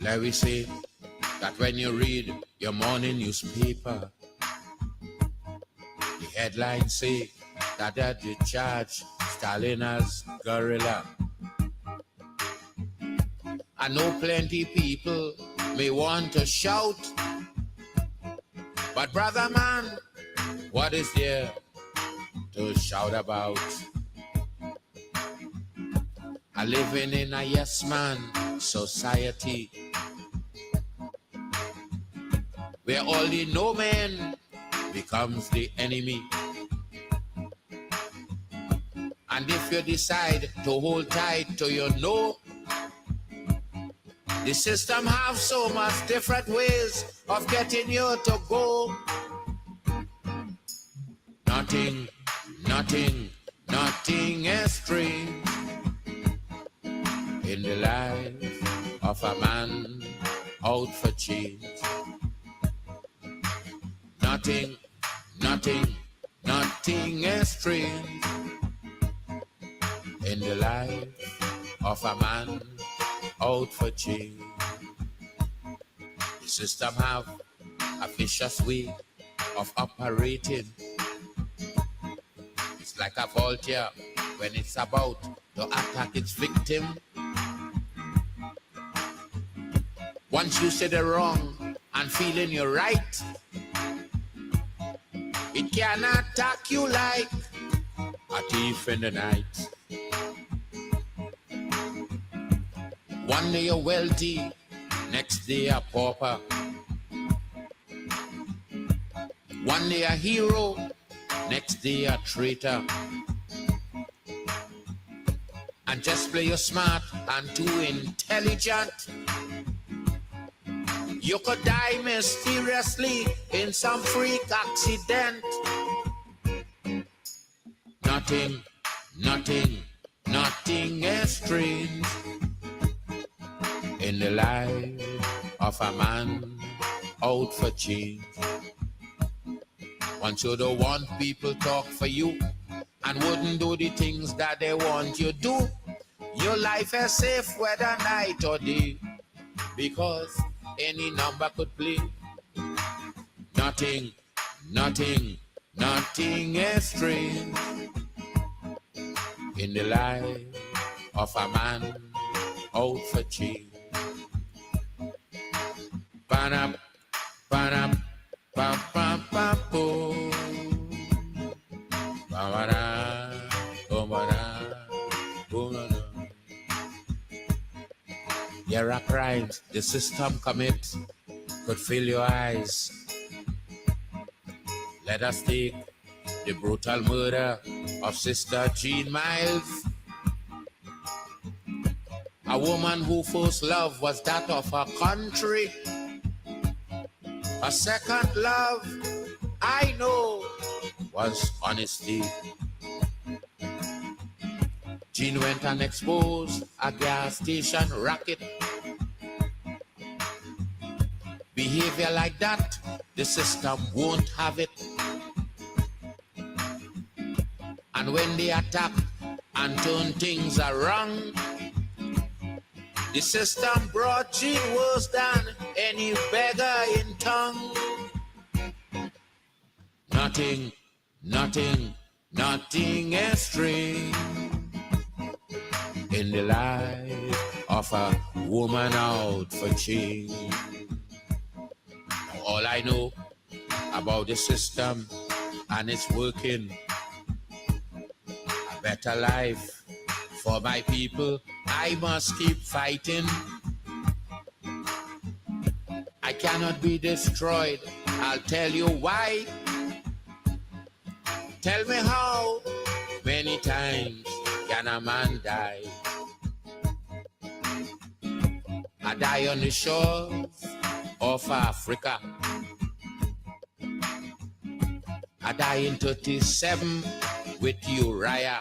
Let me say that when you read your morning newspaper, the headlines say that they charge Stalin as guerrilla. I know plenty people may want to shout, but brother man, what is there to shout about? I living in a yes man society where all the no man becomes the enemy. And if you decide to hold tight to your no, the system have so much different ways of getting you to go. Nothing is strange in the life of a man out for change. Nothing is strange in the life of a man out for change. The system have a vicious way of operating. It's like a vulture when it's about to attack its victim. Once you say the wrong and feeling you're right, it can attack you like a thief in the night. One day you're wealthy, next day a pauper. One day a hero, next day a traitor. And just play you smart and too intelligent, you could die mysteriously in some freak accident. Nothing is strange in the life of a man out for change. Once you don't want people talk for you and wouldn't do the things that they want you do, your life is safe whether night or day, because any number could play. Nothing is strange in the life of a man out for change. Ba-dum, ba-dum, ba-bum-bum-bum. Ba-ba-da, ba-ba-da, ba-ba-da. There are crimes the system commits could fill your eyes. Let us take the brutal murder of Sister Jean Miles, a woman whose first love was that of her country. Her second love, I know, was honesty. Jean went and exposed a gas station racket. Behavior like that, the system won't have it. And when they attack and turn things around, the system brought Jean worse than any beggar in tongue. Nothing is strange in the life of a woman out for change. All I know about the system and its working, a better life for my people, I must keep fighting. I cannot be destroyed, I'll tell you why. Tell me how many times can a man die? I die on the shores of Africa. I die in 37 with Uriah.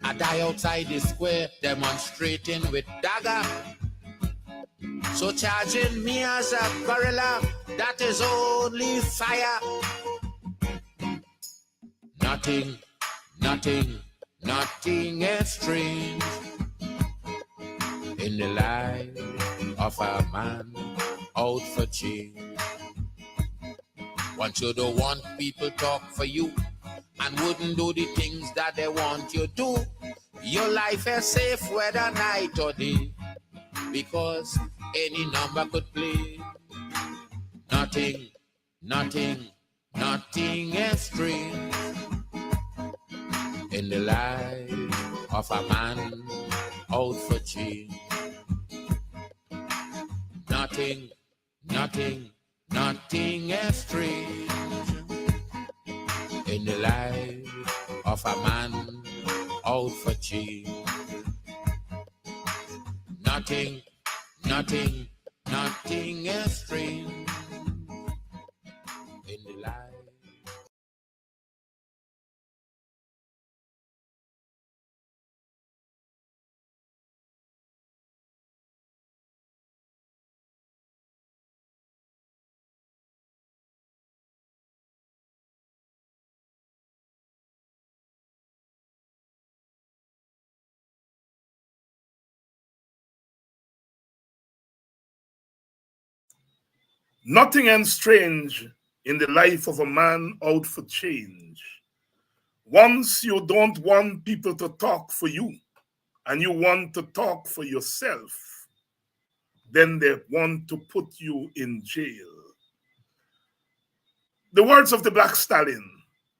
I die outside the square demonstrating with dagger. So charging me as a gorilla, that is only fire. Nothing is strange in the life of a man out for change. Want you to want people talk for you and wouldn't do the things that they want you to. Your life is safe whether night or day, because any number could play. Nothing, nothing, nothing is strange in the life of a man out for change. Nothing, nothing, nothing is strange in the life of a man out for change. Nothing, nothing, nothing is strange in the life. Nothing ends strange in the life of a man out for change. Once you don't want people to talk for you and you want to talk for yourself, then they want to put you in jail. The words of the Black Stallion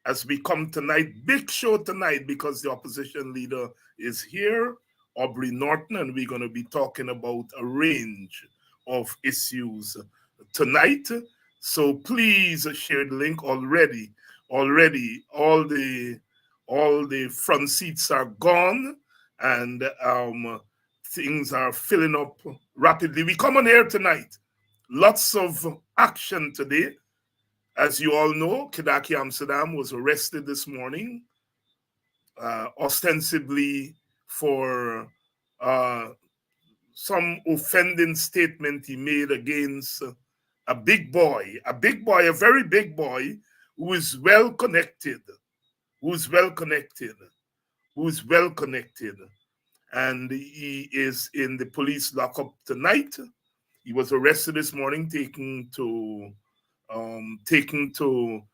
as we come tonight, big show tonight because the opposition leader is here, Aubrey Norton, and we're going to be talking about a range of issues tonight. So please share the link already. Already, all the front seats are gone, and things are filling up rapidly. We come on here tonight. Lots of action today. As you all know, Kidaki Amsterdam was arrested this morning, ostensibly for some offending statement he made against a big boy, a very big boy, who is well connected, and he is in the police lockup tonight. He was arrested this morning, taken to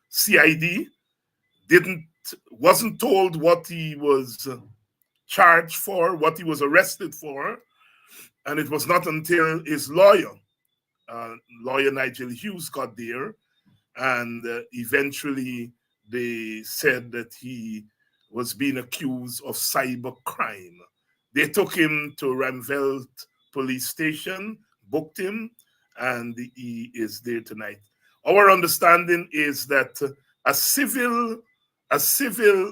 CID. Wasn't told what he was charged for, what he was arrested for, and it was not until his lawyer Nigel Hughes, got there, and eventually they said that he was being accused of cyber crime. They took him to Ramveld police station, booked him, and he is there tonight. Our understanding is that a civil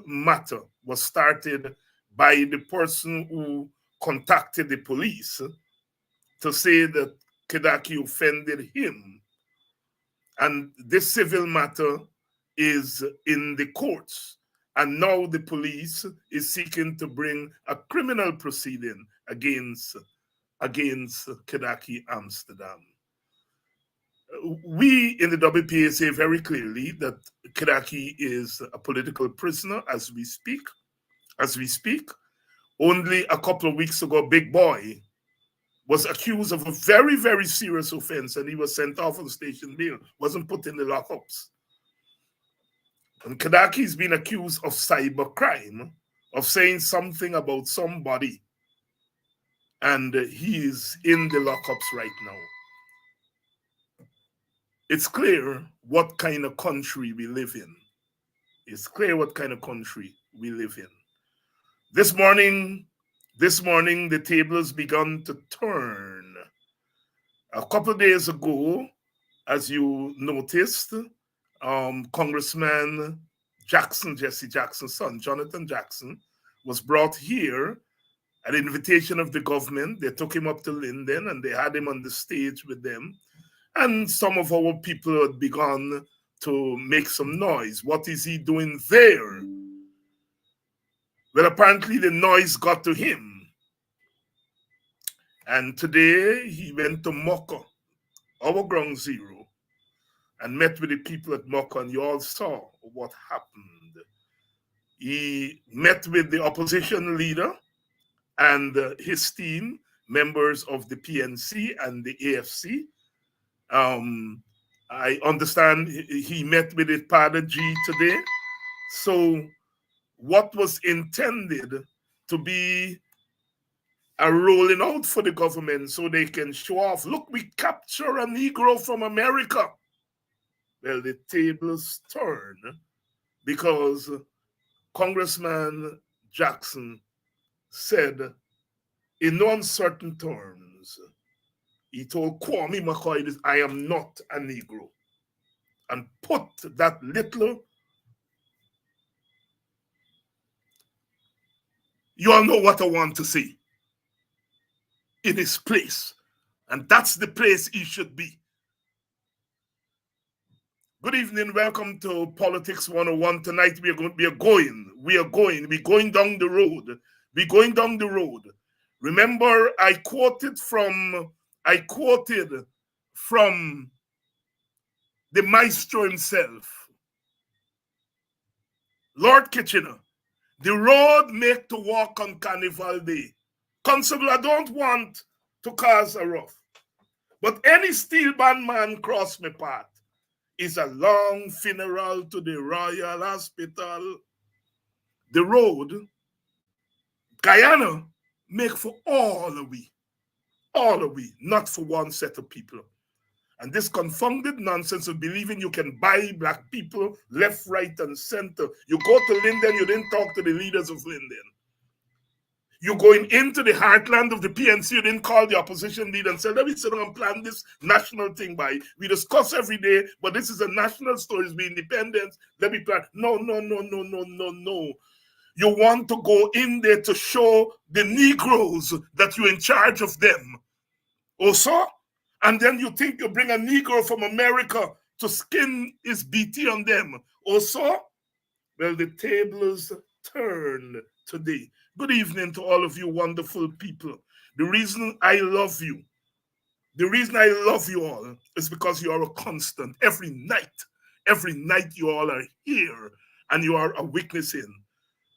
matter was started by the person who contacted the police to say that Kidaki offended him. And this civil matter is in the courts. And now the police is seeking to bring a criminal proceeding against Kidaki Amsterdam. We in the WPA say very clearly that Kidaki is a political prisoner as we speak. Only a couple of weeks ago, Big Boy was accused of a very, very serious offense, and he was sent off on station bail, wasn't put in the lockups. And Kadaki's been accused of cyber crime, of saying something about somebody, and he is in the lockups right now. It's clear what kind of country we live in. This morning, the tables begun to turn. A couple of days ago, as you noticed, Congressman Jesse Jackson's son, Jonathan Jackson, was brought here at the invitation of the government. They took him up to Linden and they had him on the stage with them. And some of our people had begun to make some noise. What is he doing there? Well, apparently the noise got to him. And today he went to Mocha, our ground zero, and met with the people at Mocha, and you all saw what happened. He met with the opposition leader and his team. members of the PNC and the AFC. I understand he met with his father G today. So what was intended to be a rolling out for the government so they can show off, look, we capture a Negro from America. Well, the tables turn because Congressman Jackson said in no uncertain terms, he told Kwame McCoy, I am not a Negro. And put that little, you all know what I want to say, in his place. And that's the place he should be. Good evening, welcome to Politics 101. Tonight we're going down the road. We're going down the road. Remember, I quoted from the maestro himself, Lord Kitchener. The road make to walk on Carnival Day. Constable, I don't want to cause a rough, but any steel band man cross my path is a long funeral to the Royal Hospital. The road, Guyana, make for all of we, not for one set of people. And this confounded nonsense of believing you can buy black people left, right, and center. You go to Linden, you didn't talk to the leaders of Linden. You're going into the heartland of the PNC, you didn't call the opposition leader and say, let me sit down and plan this national thing by. We discuss every day, but this is a national story, it's the independence. Let me plan. No. You want to go in there to show the Negroes that you're in charge of them. Also, and then you think you bring a Negro from America to skin his BT on them. Also, well, the tables turn today. Good evening to all of you wonderful people. The reason I love you all is because you are a constant. Every night you all are here and you are a witnessing.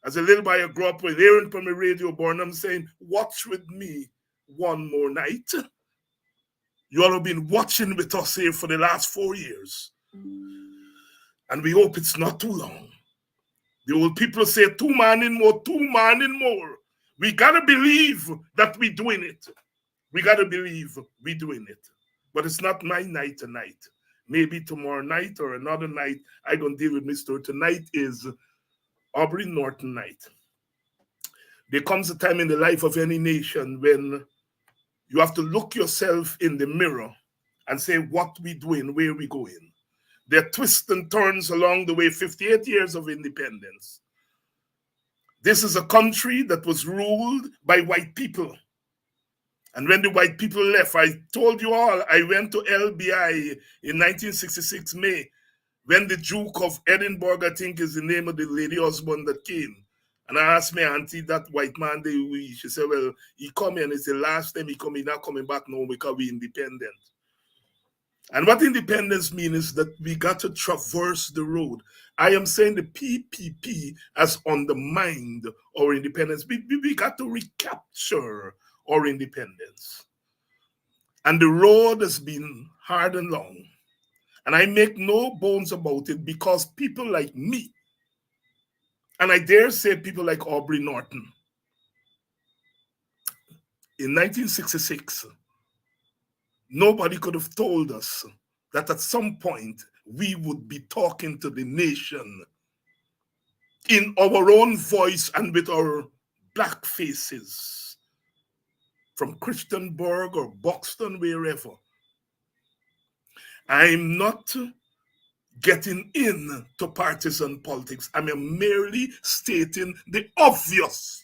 As a little boy I grew up with, hearing from the radio born, I'm saying, watch with me one more night. You all have been watching with us here for the last 4 years. And we hope it's not too long. The old people say, 2 man in more. We got to believe that we're doing it. But it's not my night tonight. Maybe tomorrow night or another night, I don't deal with Mr. Tonight is Aubrey Norton night. There comes a time in the life of any nation when you have to look yourself in the mirror and say, what we doing, where we going. There are twists and turns along the way, 58 years of independence. This is a country that was ruled by white people. And when the white people left, I told you all, I went to LBI in 1966 May, when the Duke of Edinburgh, I think is the name of the lady husband that came. And I asked my auntie, that white man, she said, well, he come in, it's the last time he come, he's not coming back now because we're independent. And what independence means is that we got to traverse the road. I am saying the PPP has undermined our independence. We got to recapture our independence. And the road has been hard and long. And I make no bones about it because people like me, and I dare say people like Aubrey Norton, in 1966, nobody could have told us that at some point we would be talking to the nation in our own voice and with our black faces from Christiansburg or Buxton, wherever. I'm not getting into partisan politics. I'm merely stating the obvious.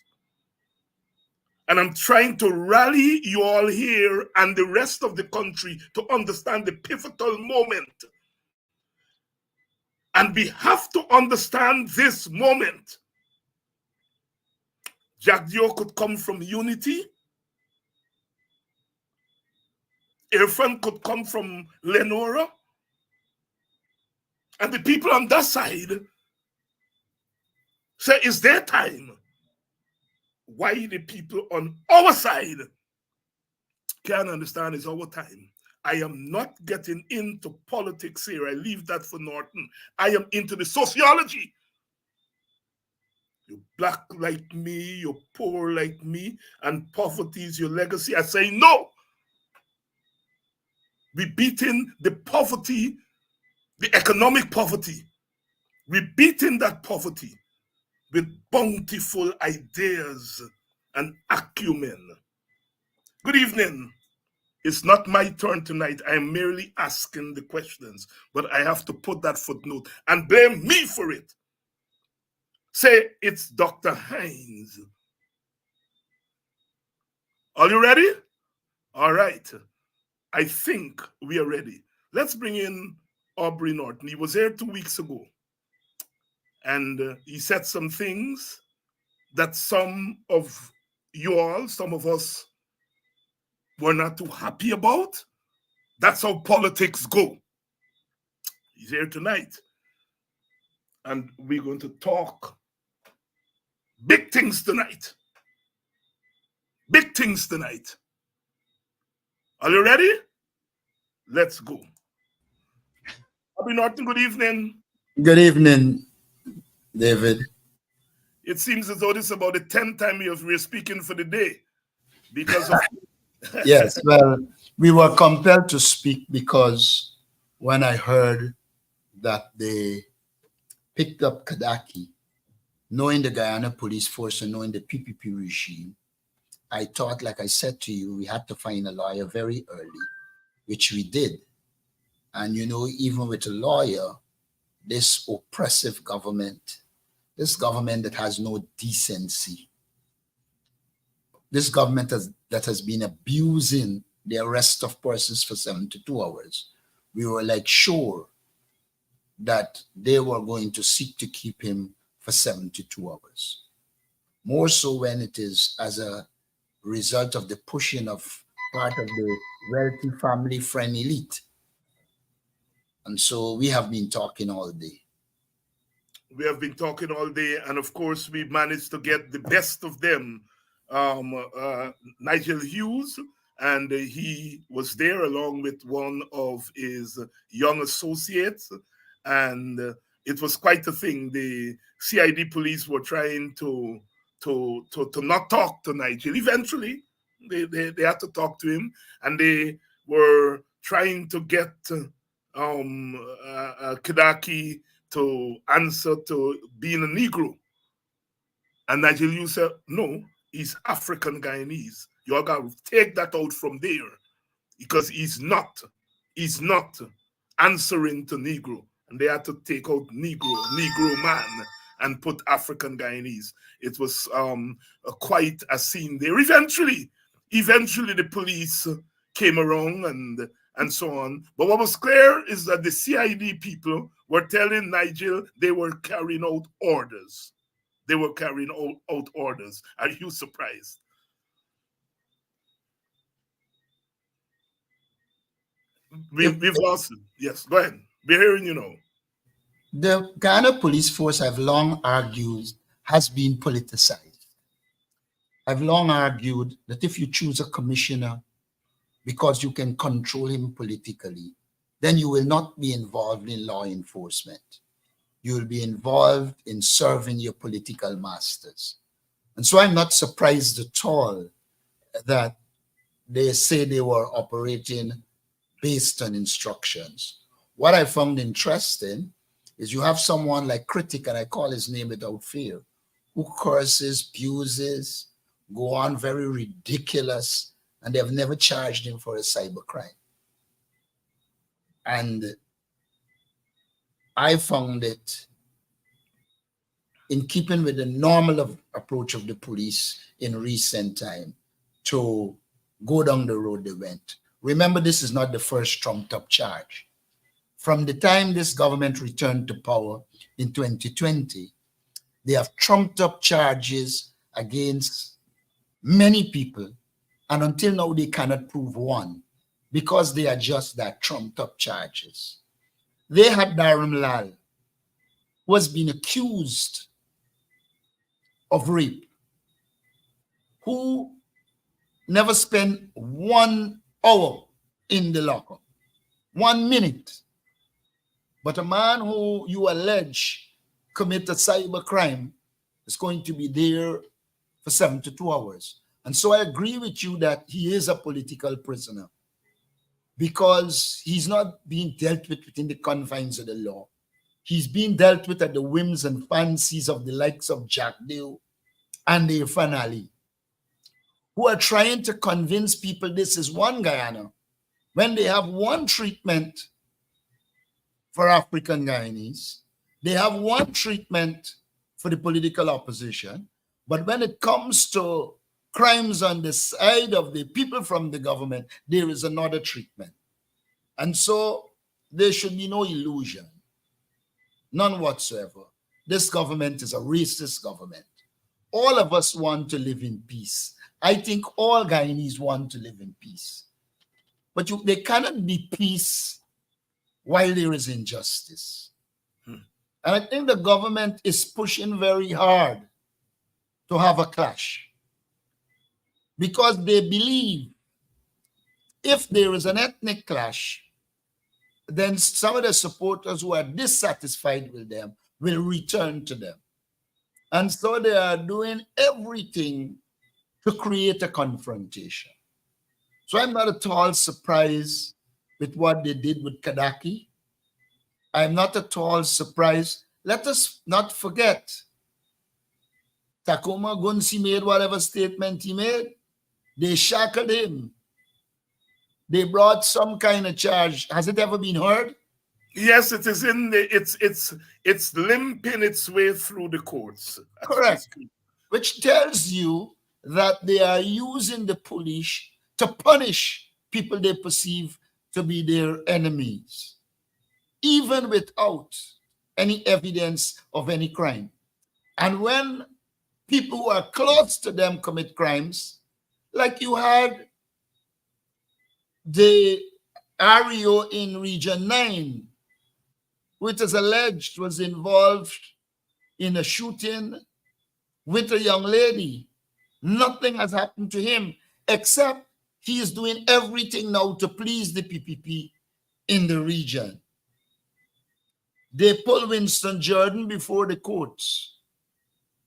And I'm trying to rally you all here and the rest of the country to understand the pivotal moment. And we have to understand this moment. Jack Dio could come from unity. Irfan could come from Lenora. And the people on that side say, it's their time. Why the people on our side can understand is our time. I am not getting into politics here. I leave that for Norton. I am into the sociology. You're black like me, you're poor like me, and poverty is your legacy. I say no. We're beating the poverty, the economic poverty. We're beating that poverty with bountiful ideas and acumen. Good evening. It's not my turn tonight. I am merely asking the questions, but I have to put that footnote and blame me for it. Say it's Dr. Hines. Are you ready? All right. I think we are ready. Let's bring in Aubrey Norton. He was here 2 weeks ago, and he said some things that some of you all, some of us, were not too happy about. That's how politics go. He's here tonight, and we're going to talk big things tonight. Big things tonight. Are you ready? Let's go. Aubrey Norton, good evening. Good evening, David. It seems as though this is about the 10th time we're speaking for the day because of Yes, well, we were compelled to speak because when I heard that they picked up Kadaki, knowing the Guyana police force and knowing the PPP regime, I thought, like I said to you, we had to find a lawyer very early, which we did. And, you know, even with a lawyer, this oppressive government, this government that has no decency, this government that has been abusing the arrest of persons for 72 hours, we were like sure that they were going to seek to keep him for 72 hours. More so when it is as a result of the pushing of part of the wealthy family friend elite. And so we have been talking all day. We have been talking all day, and of course, we managed to get the best of them. Nigel Hughes, and he was there along with one of his young associates, and it was quite a thing. The CID police were trying to not talk to Nigel. Eventually, they had to talk to him, and they were trying to get Kadaki to answer to being a Negro. And Nigel Hughes said, no, he's African Guyanese. You got to take that out from there because he's not answering to Negro. And they had to take out Negro man, and put African Guyanese. It was quite a scene there. Eventually the police came around and so on. But what was clear is that the CID people were telling Nigel they were carrying out orders. They were carrying out orders. Are you surprised? We've lost it. Yes, go ahead. We're hearing you now. The Ghana police force, I've long argued, has been politicized. I've long argued that if you choose a commissioner because you can control him politically, then you will not be involved in law enforcement. You will be involved in serving your political masters. And so I'm not surprised at all that they say they were operating based on instructions. What I found interesting is you have someone like Critic, and I call his name without fear, who curses, abuses, go on very ridiculous, and they have never charged him for a cybercrime. And I found it in keeping with the normal approach of the police in recent time to go down the road they went. Remember, this is not the first trumped-up charge. From the time this government returned to power in 2020, they have trumped up charges against many people, and until now they cannot prove one because they are just that trumped up charges. They had Dharam Lal, who has been accused of rape, who never spend 1 hour in the lockup, 1 minute. But a man who you allege commit a cyber crime is going to be there for 72 hours. And so I agree with you that he is a political prisoner because he's not being dealt with within the confines of the law. He's being dealt with at the whims and fancies of the likes of Jack Dale and the Irfan Ali, who are trying to convince people this is one Guyana when they have one treatment for African Guyanese, they have one treatment for the political opposition, but when it comes to crimes on the side of the people from the government, there is another treatment. And so there should be no illusion, none whatsoever. This government is a racist government. All of us want to live in peace. I think all Guyanese want to live in peace. But there cannot be peace while there is injustice. And I think the government is pushing very hard to have a clash because they believe if there is an ethnic clash, then some of the supporters who are dissatisfied with them will return to them. And so they are doing everything to create a confrontation. So I'm not at all surprised with what they did with Kadaki. I'm not at all surprised. Let us not forget, Takoma Gunsi made whatever statement he made. They shackled him. They brought some kind of charge. Has it ever been heard? Yes, it is in the it's limping its way through the courts. Correct. Which tells you that they are using the police to punish people they perceive to be their enemies, even without any evidence of any crime. And when people who are close to them commit crimes, like you had the REO in Region 9, which is alleged was involved in a shooting with a young lady. Nothing has happened to him except he is doing everything now to please the PPP in the region. They pulled Winston Jordan before the courts.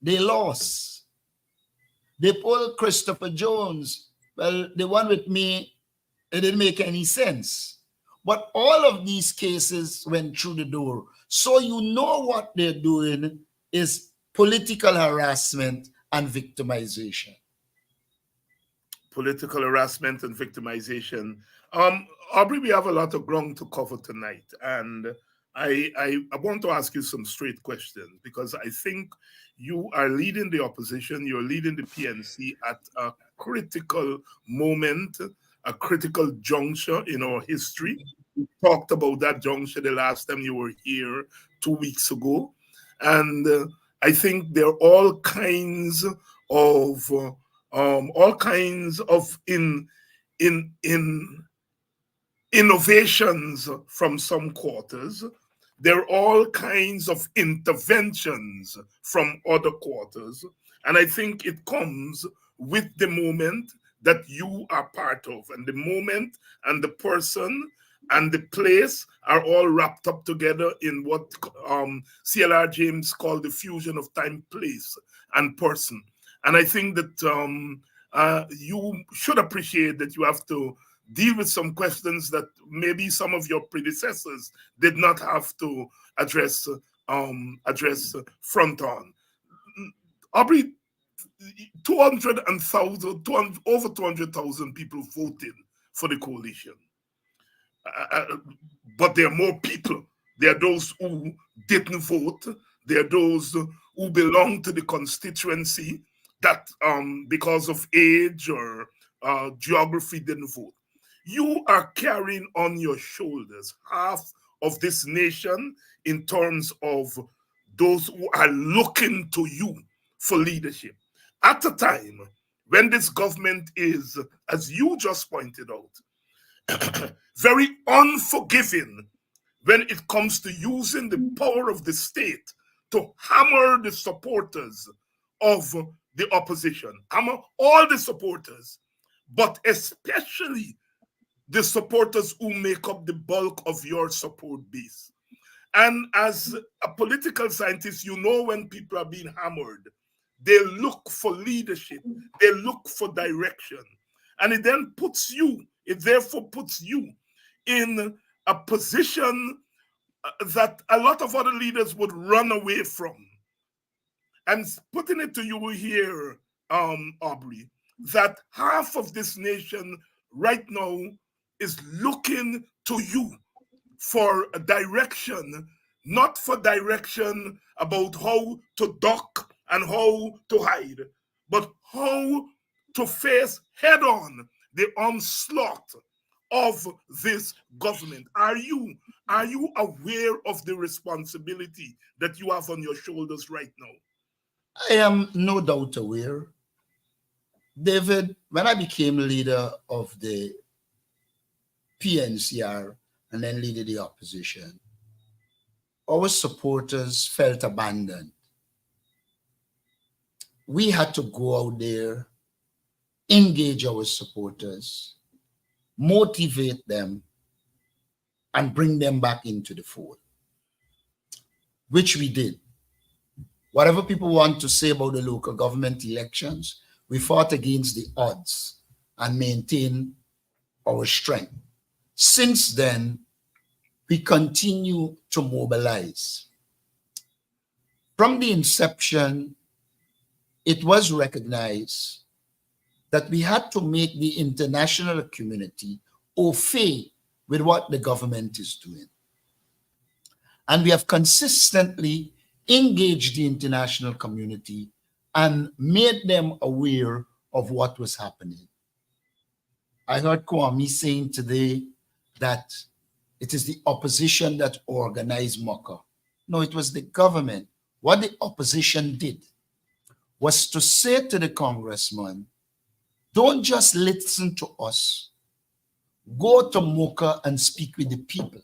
They lost. They pulled Christopher Jones. Well, the one with me, it didn't make any sense. But all of these cases went through the door. So you know what they're doing is political harassment and victimization. Political harassment and victimization. Aubrey, we have a lot of ground to cover tonight, and I want to ask you some straight questions because I think you are leading the opposition, you're leading the PNC at a critical moment, a critical juncture in our history. We talked about that juncture the last time you were here 2 weeks ago, and I think there are all kinds of innovations from some quarters. There are all kinds of interventions from other quarters. And I think it comes with the moment that you are part of. And the moment and the person and the place are all wrapped up together in what CLR James called the fusion of time, place, and person. And I think that you should appreciate that you have to deal with some questions that maybe some of your predecessors did not have to address front on. Aubrey, over 200,000 people voted for the coalition. But there are more people. There are those who didn't vote. There are those who belong to the constituency that because of age or geography didn't vote. You are carrying on your shoulders half of this nation in terms of those who are looking to you for leadership. At a time when this government is, as you just pointed out, very unforgiving when it comes to using the power of the state to hammer the supporters of the opposition, hammer all the supporters. but especially the supporters who make up the bulk of your support base. And as a political scientist, you know when people are being hammered, they look for leadership, they look for direction. And it therefore puts you in a position that a lot of other leaders would run away from. And putting it to you here, Aubrey, that half of this nation right now is looking to you for a direction, not for direction about how to duck and how to hide, but how to face head on the onslaught of this government. Are you aware of the responsibility that you have on your shoulders right now? I am no doubt aware. David, when I became leader of the PNCR and then leader of the opposition, our supporters felt abandoned. We had to go out there, engage our supporters, motivate them, and bring them back into the fold, which we did. Whatever people want to say about the local government elections, we fought against the odds and maintained our strength. Since then, we continue to mobilize. From the inception, it was recognized that we had to make the international community au fait with what the government is doing. And we have consistently engaged the international community and made them aware of what was happening. I heard Kwame saying today that it is the opposition that organized Mocha. No, it was the government. What the opposition did was to say to the congressman, don't just listen to us. Go to Mocha and speak with the people.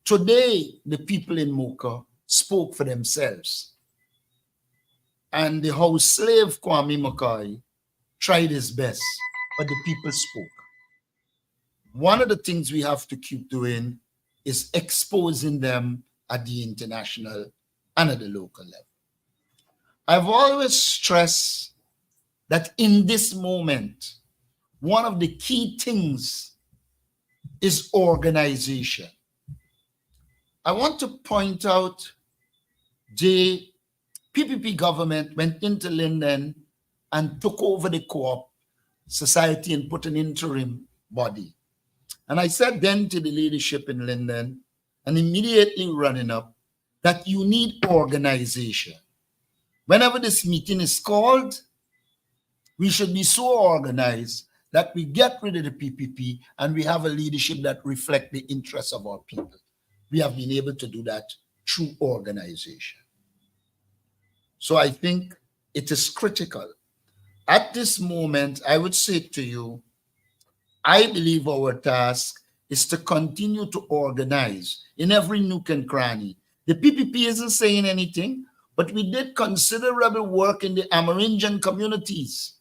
Today, the people in Mocha spoke for themselves. And the house slave, Kwame Mackay, tried his best, but the people spoke. One of the things we have to keep doing is exposing them at the international and at the local level. I've always stressed that in this moment, one of the key things is organization. I want to point out the PPP government went into Linden and took over the co-op society and put an interim body. And I said then to the leadership in Linden, and immediately running up, that you need organization. Whenever this meeting is called, we should be so organized that we get rid of the PPP and we have a leadership that reflects the interests of our people. We have been able to do that through organization. So I think it is critical. At this moment, I would say to you, I believe our task is to continue to organize in every nook and cranny. The PPP isn't saying anything, but we did considerable work in the Amerindian communities.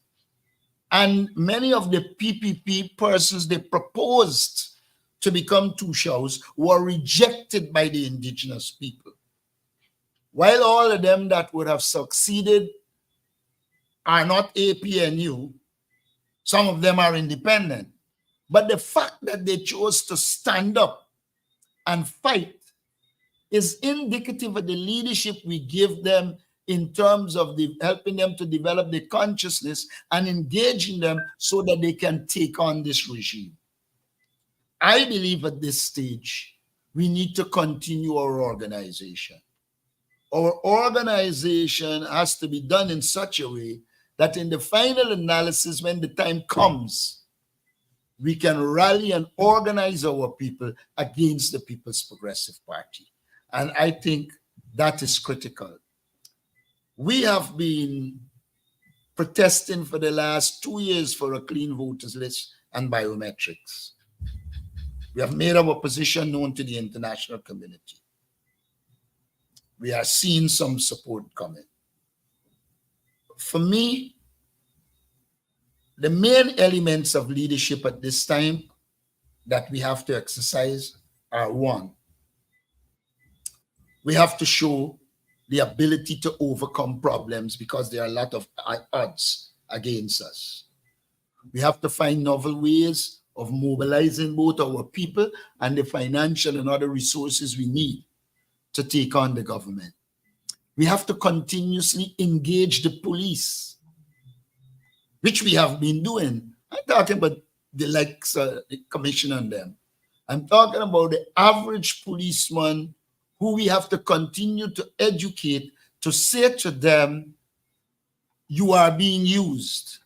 And many of the PPP persons they proposed to become Tushas were rejected by the indigenous people. While all of them that would have succeeded are not APNU, some of them are independent. But the fact that they chose to stand up and fight is indicative of the leadership we give them in terms of helping them to develop the consciousness and engaging them so that they can take on this regime. I believe at this stage, we need to continue our organization. Our organization has to be done in such a way that in the final analysis, when the time comes, we can rally and organize our people against the People's Progressive Party. And I think that is critical. We have been protesting for the last 2 years for a clean voters list and biometrics. We have made our position known to the international community. We are seeing some support coming. For me, the main elements of leadership at this time that we have to exercise are: one, we have to show the ability to overcome problems because there are a lot of odds against us. We have to find novel ways of mobilizing both our people and the financial and other resources we need to take on the government. We have to continuously engage the police, which we have been doing. I'm talking about the likes of the commission on them. I'm talking about the average policeman who we have to continue to educate, to say to them, you are being used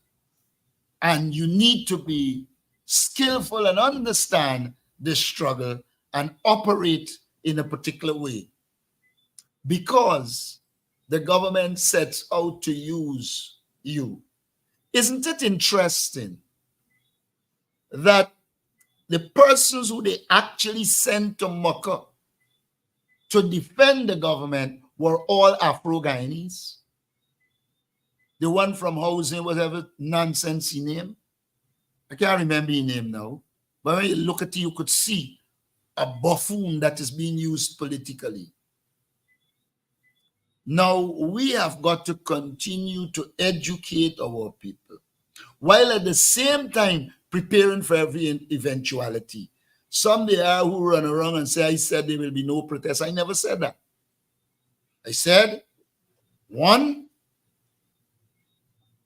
and you need to be skillful and understand this struggle and operate in a particular way, because the government sets out to use you. Isn't it interesting that the persons who they actually sent to Mecca to defend the government were all Afro-Guyanese? The one from housing, whatever nonsense he named. I can't remember his name now. But when you look at it, you could see a buffoon that is being used politically. Now, we have got to continue to educate our people, while at the same time preparing for every eventuality. Some there are who run around and say, I said there will be no protest. I never said that. I said, one,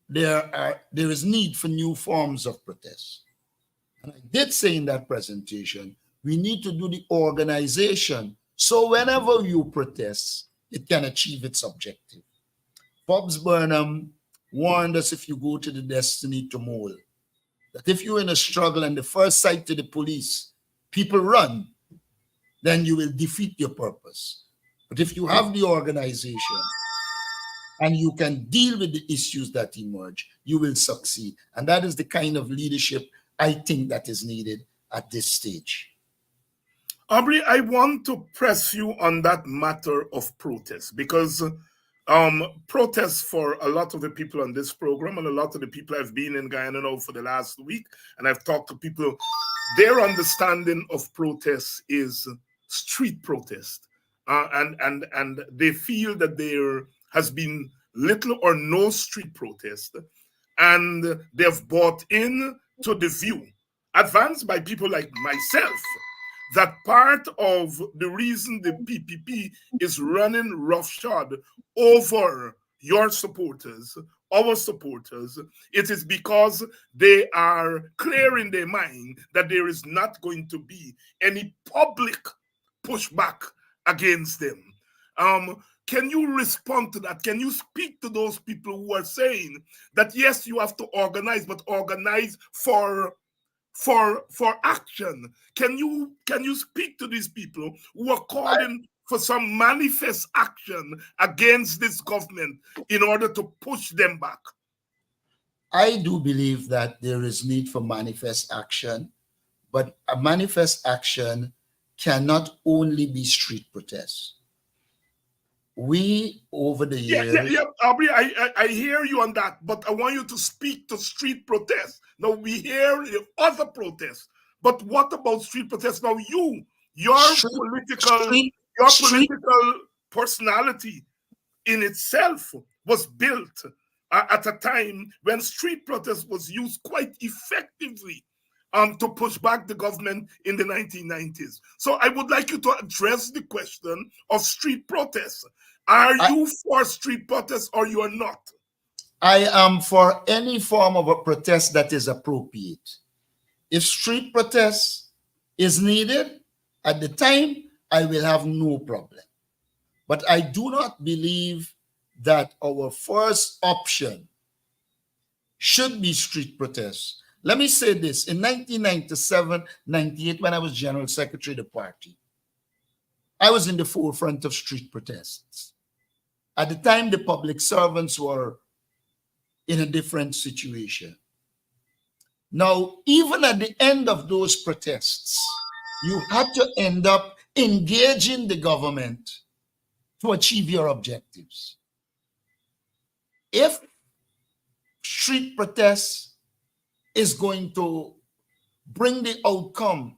there is need for new forms of protest. And I did say in that presentation, we need to do the organization so whenever you protest, it can achieve its objective. Forbes Burnham warned us, if you go to the destiny to mole, that if you're in a struggle and the first sight to the police, people run, then you will defeat your purpose. But if you have the organization and you can deal with the issues that emerge, you will succeed. And that is the kind of leadership I think that is needed at this stage. Aubrey, I want to press you on that matter of protest, because protests for a lot of the people on this program and a lot of the people I've been in Guyana now for the last week, and I've talked to people, their understanding of protest is street protest. And they feel that there has been little or no street protest, and they've bought in to the view advanced by people like myself that part of the reason the PPP is running roughshod over your supporters, our supporters, it is because they are clear in their mind that there is not going to be any public pushback against them. Can you respond to that? Can you speak to those people who are saying that yes, you have to organize, but organize for action? Can you speak to these people who are calling for some manifest action against this government in order to push them back? I do believe that there is need for manifest action, but a manifest action cannot only be street protests. We, over the years... Yeah, Aubrey, I hear you on that, but I want you to speak to street protests. Now, we hear other protests, but what about street protests? Now, your political personality in itself was built at a time when street protest was used quite effectively to push back the government in the 1990s. So I would like you to address the question of street protests. Are you for street protests or you are not? I am for any form of a protest that is appropriate. If street protest is needed at the time, I will have no problem. But I do not believe that our first option should be street protests. Let me say this. In 1997-98, when I was General Secretary of the party, I was in the forefront of street protests. At the time, the public servants were in a different situation. Now, even at the end of those protests, you had to end up engaging the government to achieve your objectives. If street protests is going to bring the outcome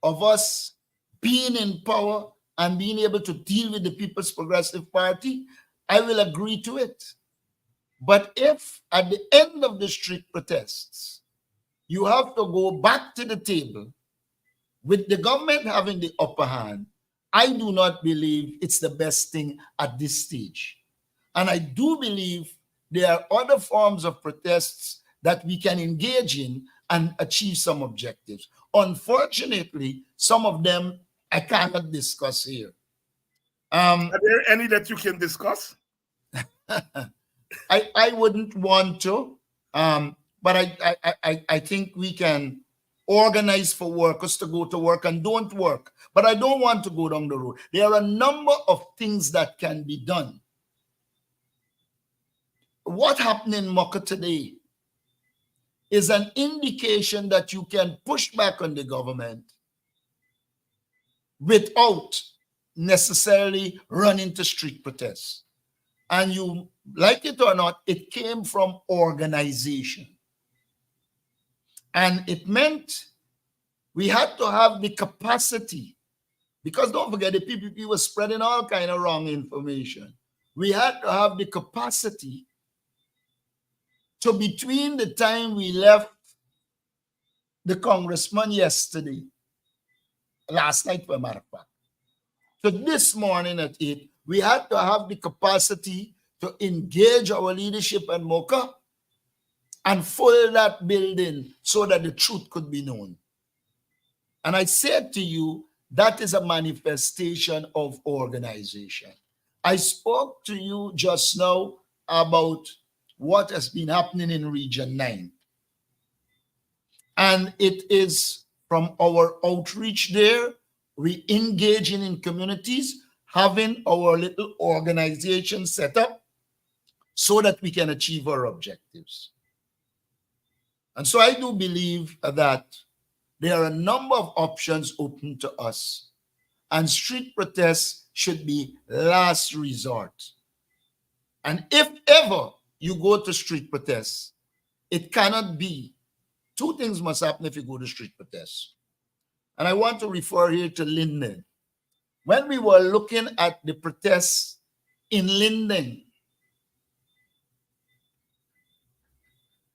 of us being in power and being able to deal with the People's Progressive Party, I will agree to it. But if at the end of the street protests, you have to go back to the table with the government having the upper hand, I do not believe it's the best thing at this stage. And I do believe there are other forms of protests that we can engage in and achieve some objectives. Unfortunately, some of them I cannot discuss here. Are there any that you can discuss? I wouldn't want to, but I think we can organize for workers to go to work and don't work. But I don't want to go down the road. There are a number of things that can be done. What happened in Mocha today is an indication that you can push back on the government without necessarily running to street protests. And you like it or not, it came from organization. And it meant we had to have the capacity, because don't forget, the PPP was spreading all kind of wrong information. We had to have the capacity to, between the time we left the congressman yesterday, last night for a matter of fact, so this morning at 8, we had to have the capacity to engage our leadership at Mocha and fill that building so that the truth could be known. And I said to you, that is a manifestation of organization. I spoke to you just now about what has been happening in Region 9. And it is from our outreach there, we engaging in communities, having our little organization set up so that we can achieve our objectives. And so I do believe that there are a number of options open to us, and street protests should be last resort. And if ever you go to street protests, it cannot be. Two things must happen if you go to street protests. And I want to refer here to Linden. When we were looking at the protests in Linden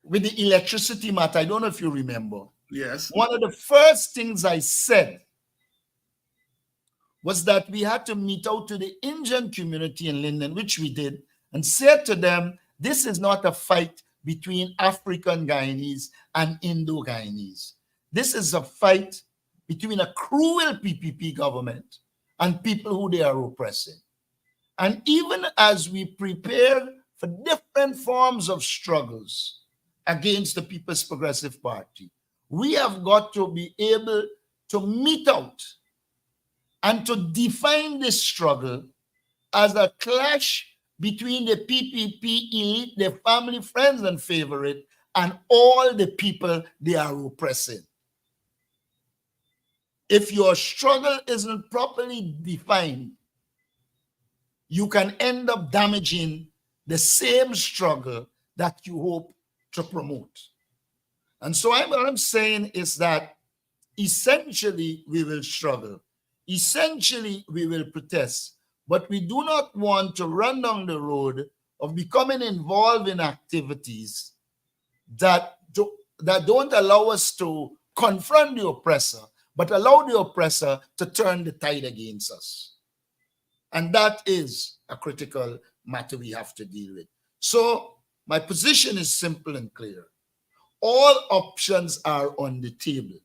with the electricity matter, I don't know if you remember. Yes. One of the first things I said was that we had to meet out to the Indian community in Linden, which we did, and said to them, this is not a fight between African Guyanese and Indo-Guyanese. This is a fight between a cruel PPP government and people who they are oppressing. And even as we prepare for different forms of struggles against the People's Progressive Party, we have got to be able to meet out and to define this struggle as a clash between the PPP elite, their family, friends, and favorite, and all the people they are oppressing. If your struggle isn't properly defined, you can end up damaging the same struggle that you hope to promote. And so what I'm saying is that essentially we will struggle. Essentially we will protest. But we do not want to run down the road of becoming involved in activities that don't allow us to confront the oppressor, but allow the oppressor to turn the tide against us. And that is a critical matter we have to deal with. So my position is simple and clear. All options are on the table.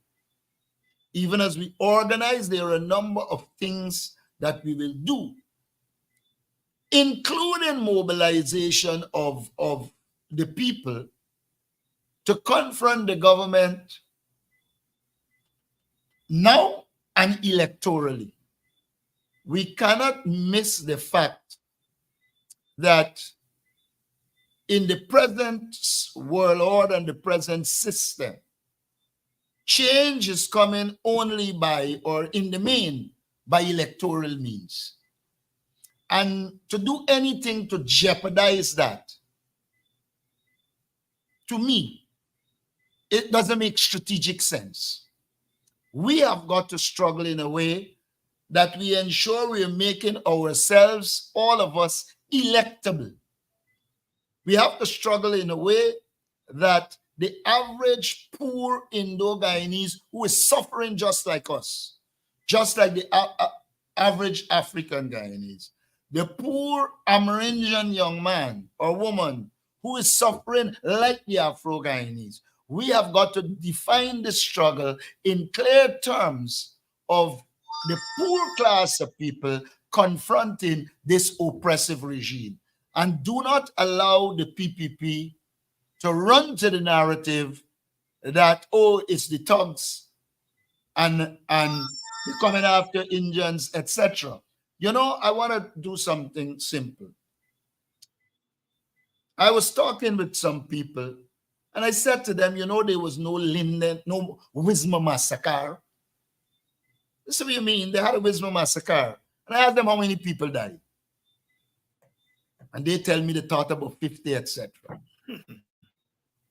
Even as we organize, there are a number of things that we will do, including mobilization of the people to confront the government now and electorally. We cannot miss the fact that in the present world order and the present system, change is coming only by, or in the main, by electoral means. And to do anything to jeopardize that, to me, it doesn't make strategic sense. We have got to struggle in a way that we ensure we are making ourselves, all of us, electable. We have to struggle in a way that the average poor Indo-Guyanese who is suffering just like us, just like the average African Guyanese, the poor Amerindian young man or woman who is suffering like the Afro-Guyanese, we have got to define the struggle in clear terms of the poor class of people confronting this oppressive regime. And do not allow the PPP to run to the narrative that, oh, it's the thugs and they're coming after Indians, etc. You know, I want to do something simple. I was talking with some people and I said to them, you know, there was no Linden, no Wisma massacre. This is what you mean? They had a Wisma massacre. And I asked them how many people died. And they tell me they thought about 50, etc.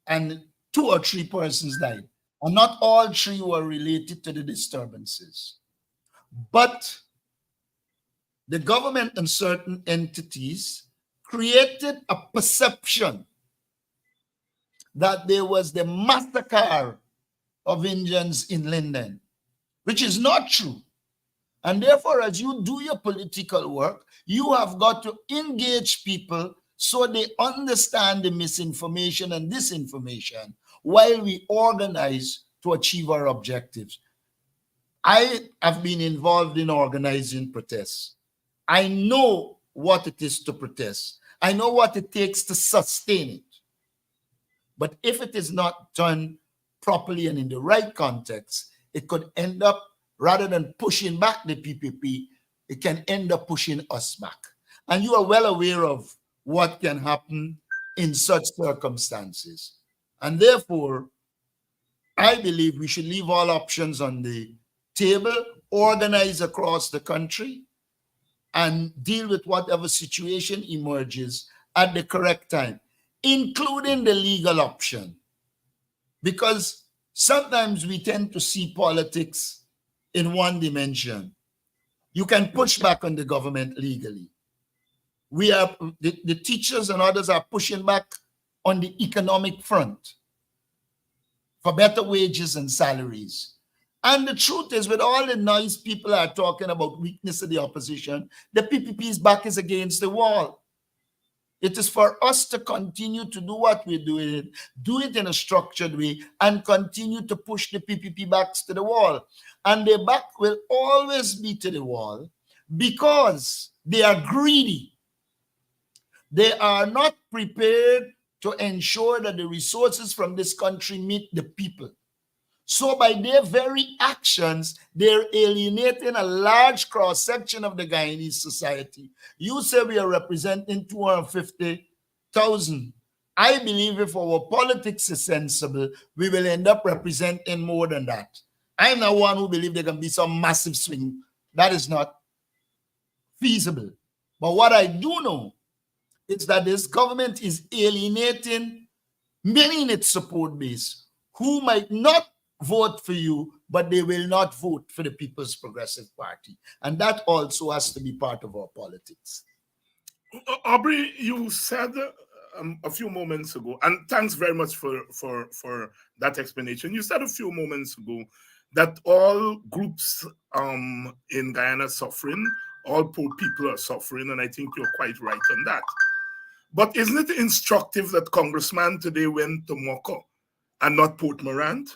And 2 or 3 persons died. And not all 3 were related to the disturbances. But the government and certain entities created a perception that there was the massacre of Indians in Linden, which is not true. And therefore, as you do your political work, you have got to engage people so they understand the misinformation and disinformation while we organize to achieve our objectives. I have been involved in organizing protests. I know what it is to protest. I know what it takes to sustain it. But if it is not done properly and in the right context, it could end up, rather than pushing back the PPP, it can end up pushing us back. And you are well aware of what can happen in such circumstances. And therefore, I believe we should leave all options on the table, organize across the country, and deal with whatever situation emerges at the correct time, including the legal option. Because sometimes we tend to see politics in one dimension. You can push back on the government legally. We are the teachers and others are pushing back on the economic front for better wages and salaries. And the truth is, with all the noise people are talking about weakness of the opposition, the PPP's back is against the wall. It is for us to continue to do what we're doing, do it in a structured way, and continue to push the PPP backs to the wall. And their back will always be to the wall because they are greedy. They are not prepared to ensure that the resources from this country meet the people. So by their very actions, they're alienating a large cross-section of the Guyanese society. You say we are representing 250,000. I believe if our politics is sensible, we will end up representing more than that. I'm not one who believes there can be some massive swing. That is not feasible. But what I do know is that this government is alienating many in its support base who might not vote for you, but they will not vote for the People's Progressive Party. And that also has to be part of our politics. Aubrey, you said a few moments ago, and thanks very much for that explanation. You said a few moments ago that all groups in Guyana are suffering, all poor people are suffering, and I think you're quite right on that. But isn't it instructive that Congressman today went to Moko and not Port Morant?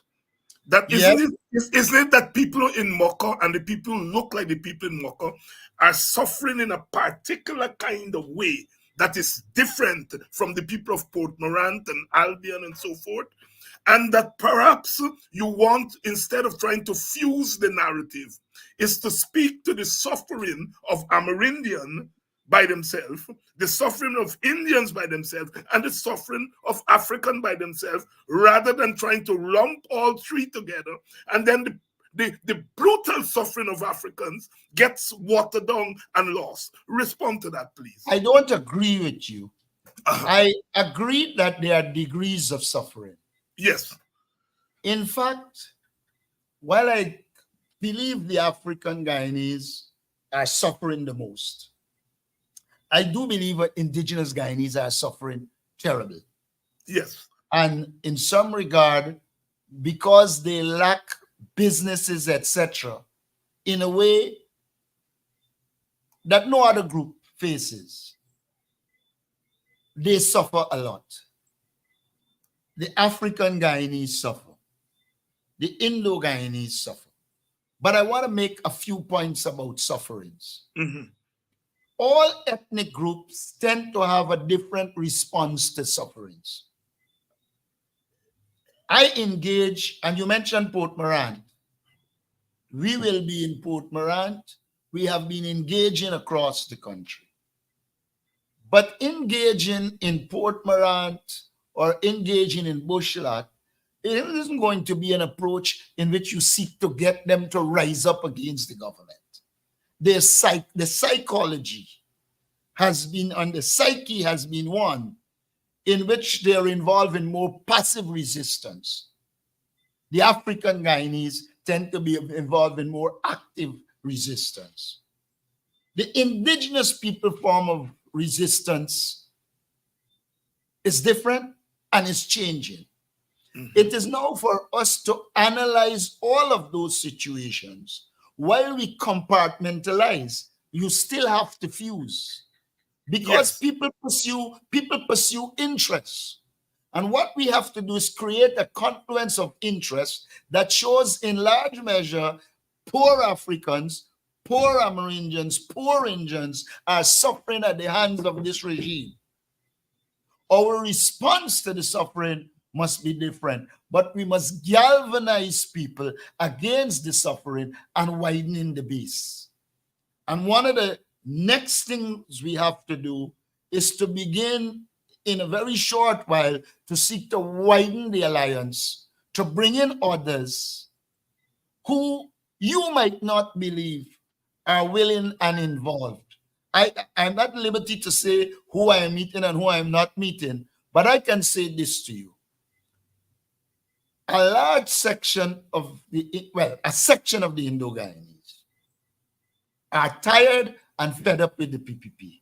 That isn't it that people in Moko and the people who look like the people in Moko are suffering in a particular kind of way that is different from the people of Port Morant and Albion and so forth? And that perhaps you want, instead of trying to fuse the narrative, is to speak to the suffering of Amerindian by themselves, the suffering of Indians by themselves, and the suffering of African by themselves, rather than trying to lump all 3 together. And then the brutal suffering of Africans gets watered down and lost. Respond to that, please. I don't agree with you. I agree that there are degrees of suffering. Yes. In fact, while I believe the African Guyanese are suffering the most, I do believe that indigenous Guyanese are suffering terribly. Yes. And in some regard, because they lack businesses, etc., in a way that no other group faces, they suffer a lot. The African Guyanese suffer. The Indo-Guyanese suffer. But I want to make a few points about sufferings. Mhm. All ethnic groups tend to have a different response to sufferings. I engage, and you mentioned Port Morant. We will be in Port Morant. We have been engaging across the country. But engaging in Port Morant or engaging in Bushlat, it isn't going to be an approach in which you seek to get them to rise up against the government. The psychology has been, and the psyche has been one in which they're involved in more passive resistance. The African Guyanese tend to be involved in more active resistance. The indigenous people form of resistance is different and is changing. Mhm. It is now for us to analyze all of those situations. While we compartmentalize, you still have to fuse because Yes. people pursue interests. And what we have to do is create a confluence of interests that shows in large measure poor Africans, poor Amerindians, poor Indians are suffering at the hands of this regime. Our response to the suffering must be different, but we must galvanize people against the suffering and widening the base. And one of the next things we have to do is to begin in a very short while to seek to widen the alliance, to bring in others who you might not believe are willing and involved. I'm at liberty to say who I am meeting and who I am not meeting, but I can say this to you. A large section of a section of the Indo-Guyanese are tired and fed up with the PPP.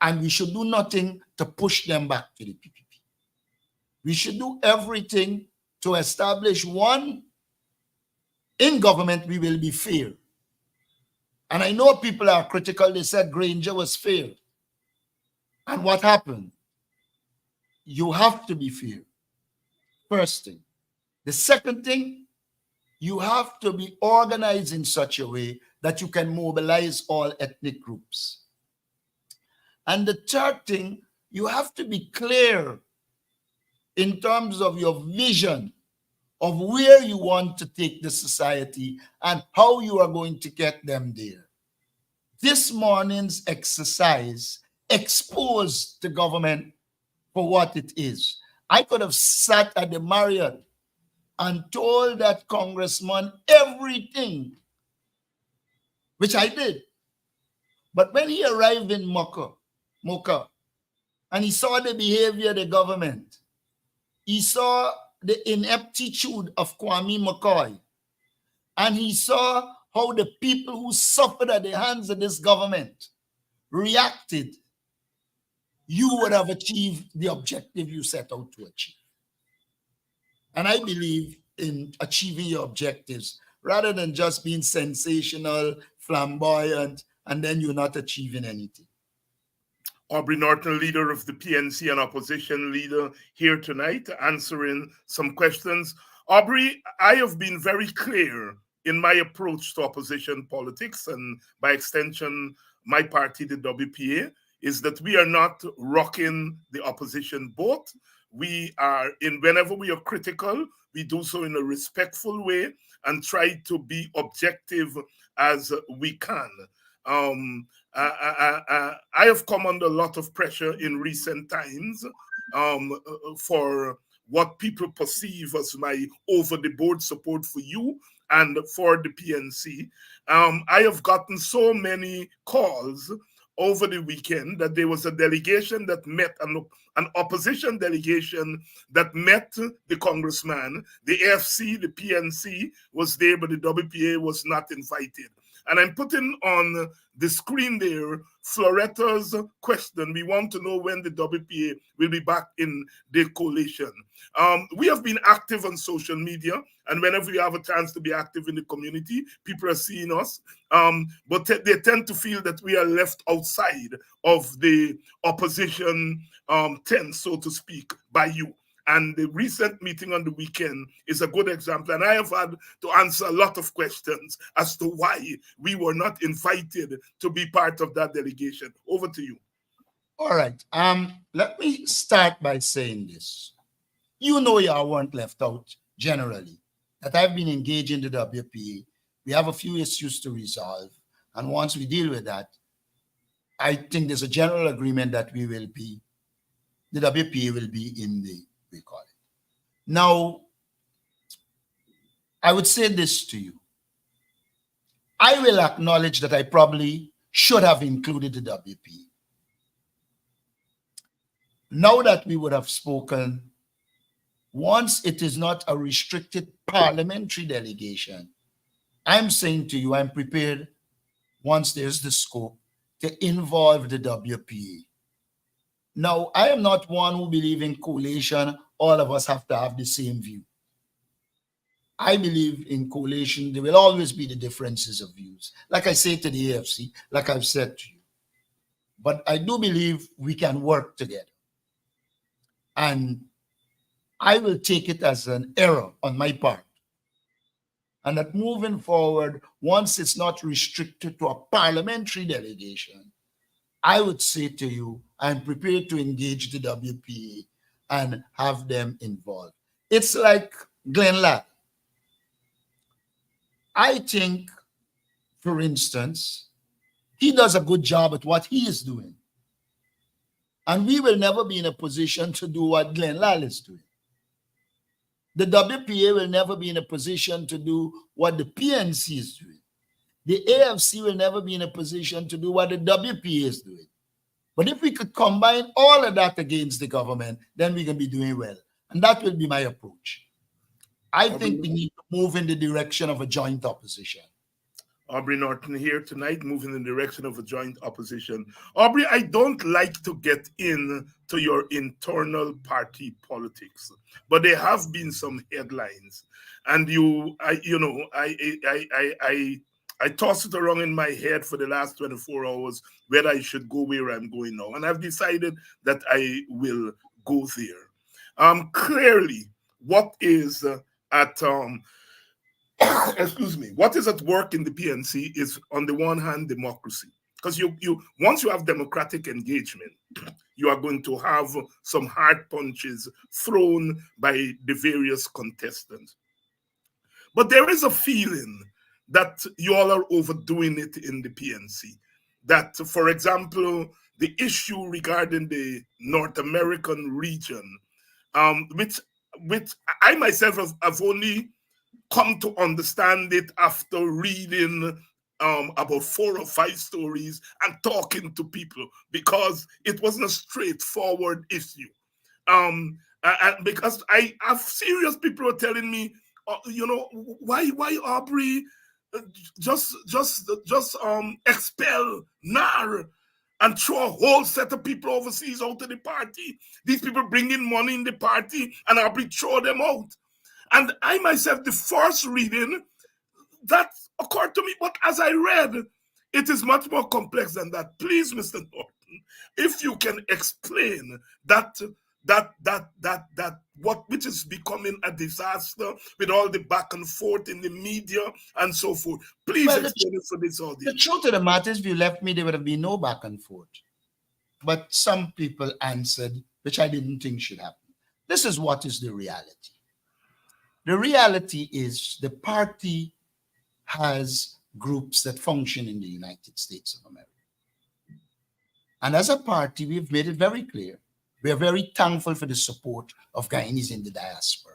And we should do nothing to push them back to the PPP. We should do everything to establish one, in government we will be fair. And I know people are critical. They said Granger was fair. And what happened? You have to be fair. First thing. The second thing, you have to be organized in such a way that you can mobilize all ethnic groups. And the third thing, you have to be clear in terms of your vision of where you want to take the society and how you are going to get them there. This morning's exercise exposed the government for what it is. I could have sat at the Marriott and told that congressman everything, which I did. But when he arrived in Mocha, and he saw the behavior of the government, he saw the ineptitude of Kwame McCoy, and he saw how the people who suffered at the hands of this government reacted, you would have achieved the objective you set out to achieve. And I believe in achieving your objectives rather than just being sensational, flamboyant, and then you're not achieving anything. Aubrey Norton, leader of the PNC and opposition leader, here tonight answering some questions. Aubrey, I have been very clear in my approach to opposition politics, and by extension, my party, the WPA, is that we are not rocking the opposition boat. We are, whenever we are critical, we do so in a respectful way and try to be objective as we can. I have come under a lot of pressure in recent times for what people perceive as my over-the-board support for you and for the PNC. I have gotten so many calls over the weekend that there was a delegation that met, an opposition delegation that met the congressman. The AFC, the PNC was there, but the WPA was not invited. And I'm putting on the screen there Floretta's question. We want to know when the WPA will be back in the coalition. We have been active on social media, and whenever we have a chance to be active in the community, people are seeing us. But they tend to feel that we are left outside of the opposition tent, so to speak, by you. And the recent meeting on the weekend is a good example. And I have had to answer a lot of questions as to why we were not invited to be part of that delegation. Over to you. All right. Let me start by saying this. You know, you weren't left out generally. That I've been engaged in the WPA. We have a few issues to resolve. And once we deal with that, I think there's a general agreement that the WPA will be in the, we call it. Now, I would say this to you. I will acknowledge that I probably should have included the WPA. Now that we would have spoken, once it is not a restricted parliamentary delegation, I'm saying to you, I'm prepared, once there's the scope, to involve the WPA. Now, I am not one who believes in coalition. All of us have to have the same view. I believe in coalition. There will always be the differences of views. Like I say to the AFC, like I've said to you. But I do believe we can work together. And I will take it as an error on my part. And that moving forward, once it's not restricted to a parliamentary delegation, I would say to you, I'm prepared to engage the WPA and have them involved. It's like Glenn Ladd. I think, for instance, he does a good job at what he is doing. And we will never be in a position to do what Glenn Ladd is doing. The WPA will never be in a position to do what the PNC is doing. The AFC will never be in a position to do what the WPA is doing. But if we could combine all of that against the government, then we can be doing well. And that will be my approach. I think we need to move in the direction of a joint opposition. Aubrey Norton here tonight, moving in the direction of a joint opposition. Aubrey, I don't like to get into your internal party politics, but there have been some headlines, and I toss it around in my head for the last 24 hours whether I should go where I'm going now, and I've decided that I will go there. Clearly, what is excuse me, what is at work in the PNC is, on the one hand, democracy. Because once you have democratic engagement, you are going to have some hard punches thrown by the various contestants. But there is a feeling that you all are overdoing it in the PNC. That, for example, the issue regarding the North American region, which I myself have only come to understand it after reading about 4 or 5 stories and talking to people, because it wasn't a straightforward issue. And because I have serious people are telling me, why Aubrey just expel NAR and throw a whole set of people overseas out of the party. These people bring in money in the party and Aubrey throw them out. And I myself, the first reading, that occurred to me. But as I read, it is much more complex than that. Please, Mr. Norton, if you can explain that which is becoming a disaster with all the back and forth in the media and so forth. Please explain it for this audience. The truth of the matter is, if you left me, there would have been no back and forth. But some people answered, which I didn't think should happen. This is what is the reality. The reality is the party has groups that function in the United States of America. And as a party, we've made it very clear. We are very thankful for the support of Guyanese in the diaspora.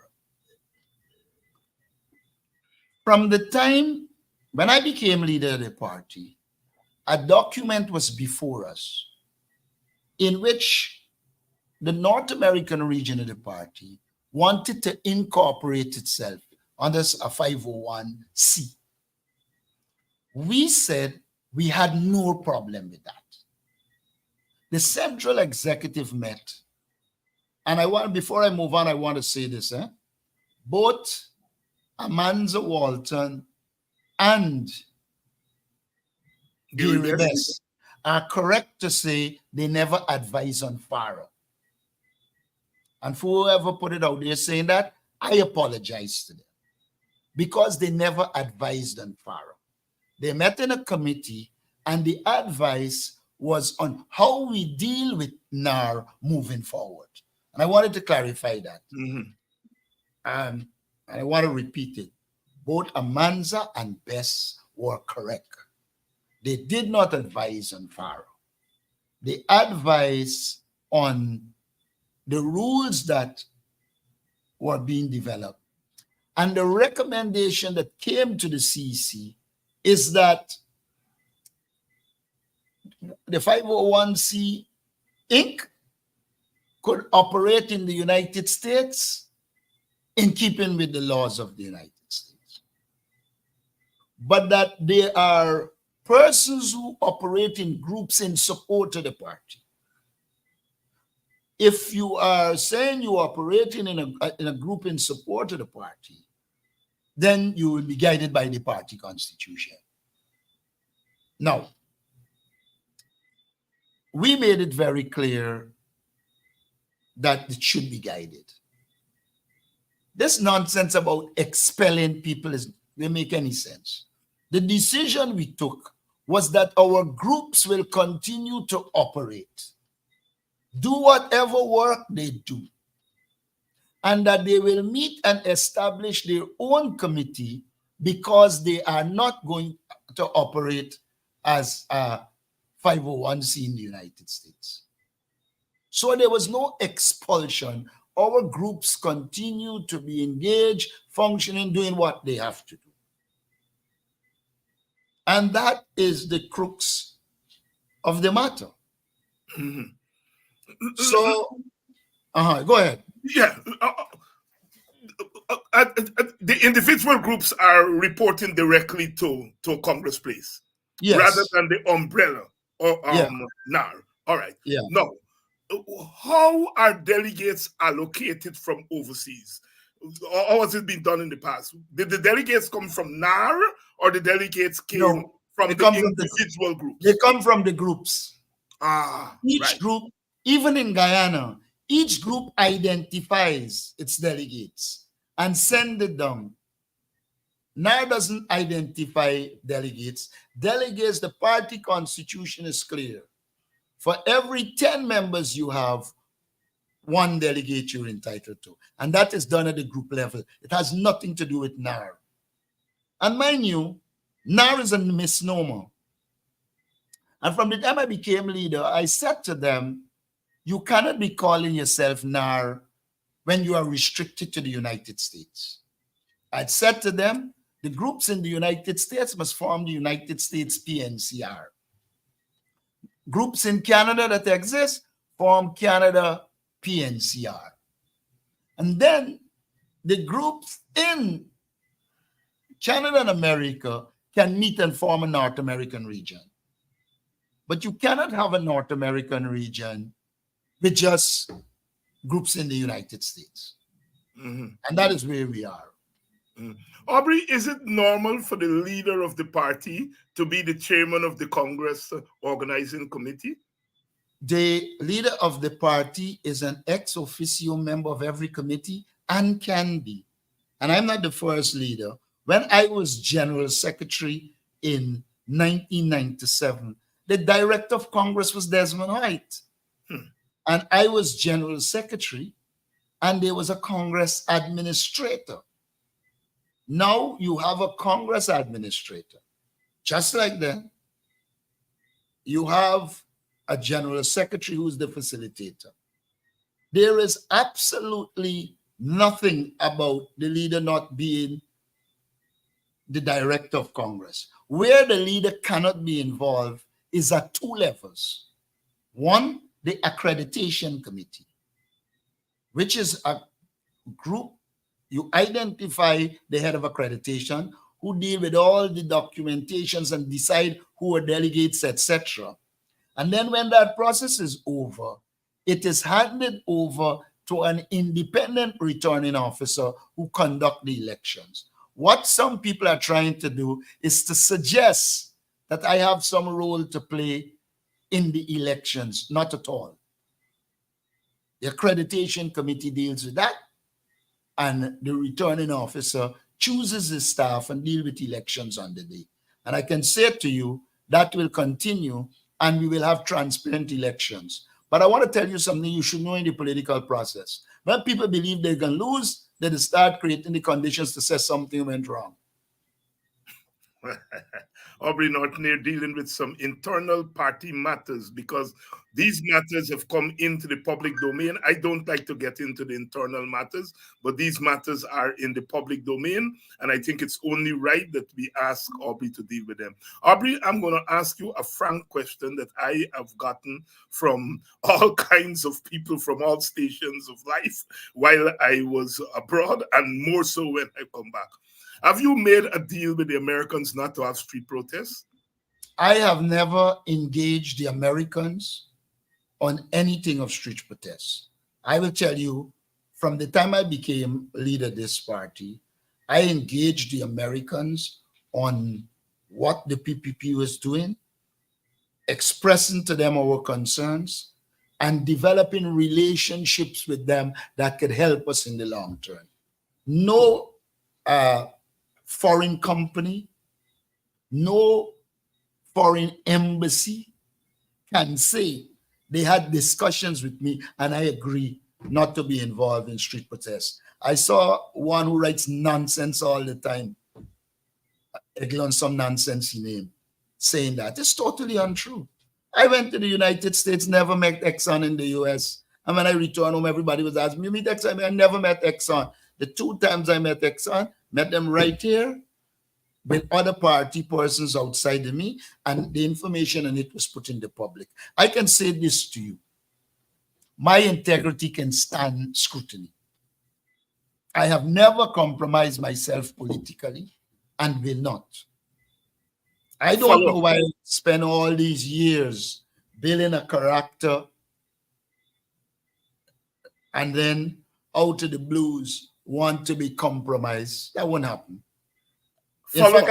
From the time when I became leader of the party, a document was before us in which the North American region of the party wanted to incorporate itself under a 501c. We said we had no problem with that. The Central Executive met, and before I move on, I want to say this. Both Amanza Walton and Gary Best are correct to say they never advised on FARA. And for whoever put it out there saying that, I apologize to them because they never advised on FARA. They met in a committee and the advice was on how we deal with NAR moving forward. And I wanted to clarify that. And I want to repeat it. Both Amanza and Bess were correct. They did not advise on FARA. They advised on the rules that were being developed. And the recommendation that came to the CC is that the 501c Inc. could operate in the United States in keeping with the laws of the United States. But that there are persons who operate in groups in support of the party. If you are saying you're operating in a group in support of the party, then you will be guided by the party constitution. Now, we made it very clear that it should be guided. This nonsense about expelling people doesn't make any sense. The decision we took was that our groups will continue to operate, do whatever work they do, and that they will meet and establish their own committee because they are not going to operate as a 501c in the United States. So there was no expulsion. Our groups continue to be engaged, functioning, doing what they have to do. And that is the crux of the matter. So, go ahead. Yeah. The individual groups are reporting directly to Congress Place, yes, rather than the umbrella or NAR. All right. Yeah. Now, how are delegates allocated from overseas? How has it been done in the past? Did the delegates come from NAR or the delegates came from the individual groups? They come from the groups. Each right. group, even in Guyana, each group identifies its delegates and send it down. NAR doesn't identify delegates. Delegates, the party constitution is clear. For every 10 members you have, one delegate you're entitled to. And that is done at the group level. It has nothing to do with NAR. And mind you, NAR is a misnomer. And from the time I became leader, I said to them, you cannot be calling yourself NAR when you are restricted to the United States. I said to them, the groups in the United States must form the United States PNCR. Groups in Canada that exist form Canada PNCR. And then the groups in Canada and America can meet and form a North American region. But you cannot have a North American region with just groups in the United States. And that is where we are. Aubrey, is it normal for the leader of the party to be the chairman of the Congress organizing committee? The leader of the party is an ex officio member of every committee and can be. And I'm not the first leader. When I was general secretary in 1997, the director of Congress was Desmond White. And I was general secretary, and there was a Congress administrator. Now you have a Congress administrator. Just like that, you have a general secretary who's the facilitator. There is absolutely nothing about the leader not being the director of Congress. Where the leader cannot be involved is at two levels. One, the accreditation committee, which is a group. You identify the head of accreditation who deal with all the documentations and decide who are delegates, etc. And then when that process is over, it is handed over to an independent returning officer who conduct the elections. What some people are trying to do is to suggest that I have some role to play in the elections. Not at all. The accreditation committee deals with that, and the returning officer chooses his staff and deal with elections on the day. And I can say to you that will continue, and we will have transparent elections. But I want to tell you something you should know in the political process. When people believe they can lose, they start creating the conditions to say something went wrong. Aubrey Norton here dealing with some internal party matters, because these matters have come into the public domain. I don't like to get into the internal matters, but these matters are in the public domain, and I think it's only right that we ask Aubrey to deal with them. Aubrey, I'm going to ask you a frank question that I have gotten from all kinds of people from all stations of life while I was abroad, and more so when I come back. Have you made a deal with the Americans not to have street protests? I have never engaged the Americans on anything of street protests. I will tell you, from the time I became leader of this party, I engaged the Americans on what the PPP was doing, expressing to them our concerns, and developing relationships with them that could help us in the long term. No foreign company, no foreign embassy can say they had discussions with me and I agree not to be involved in street protests. I saw one who writes nonsense all the time, on some nonsense name, saying that. It's totally untrue. I went to the United States, never met Exxon in the US. And when I returned home, everybody was asking me, you meet Exxon? I never met Exxon. The two times I met Exxon, met them right here with other party persons outside of me, and the information on it was put in the public. I can say this to you. My integrity can stand scrutiny. I have never compromised myself politically and will not. I don't know why I spent all these years building a character and then out of the blues want to be compromised. That won't happen. In fact,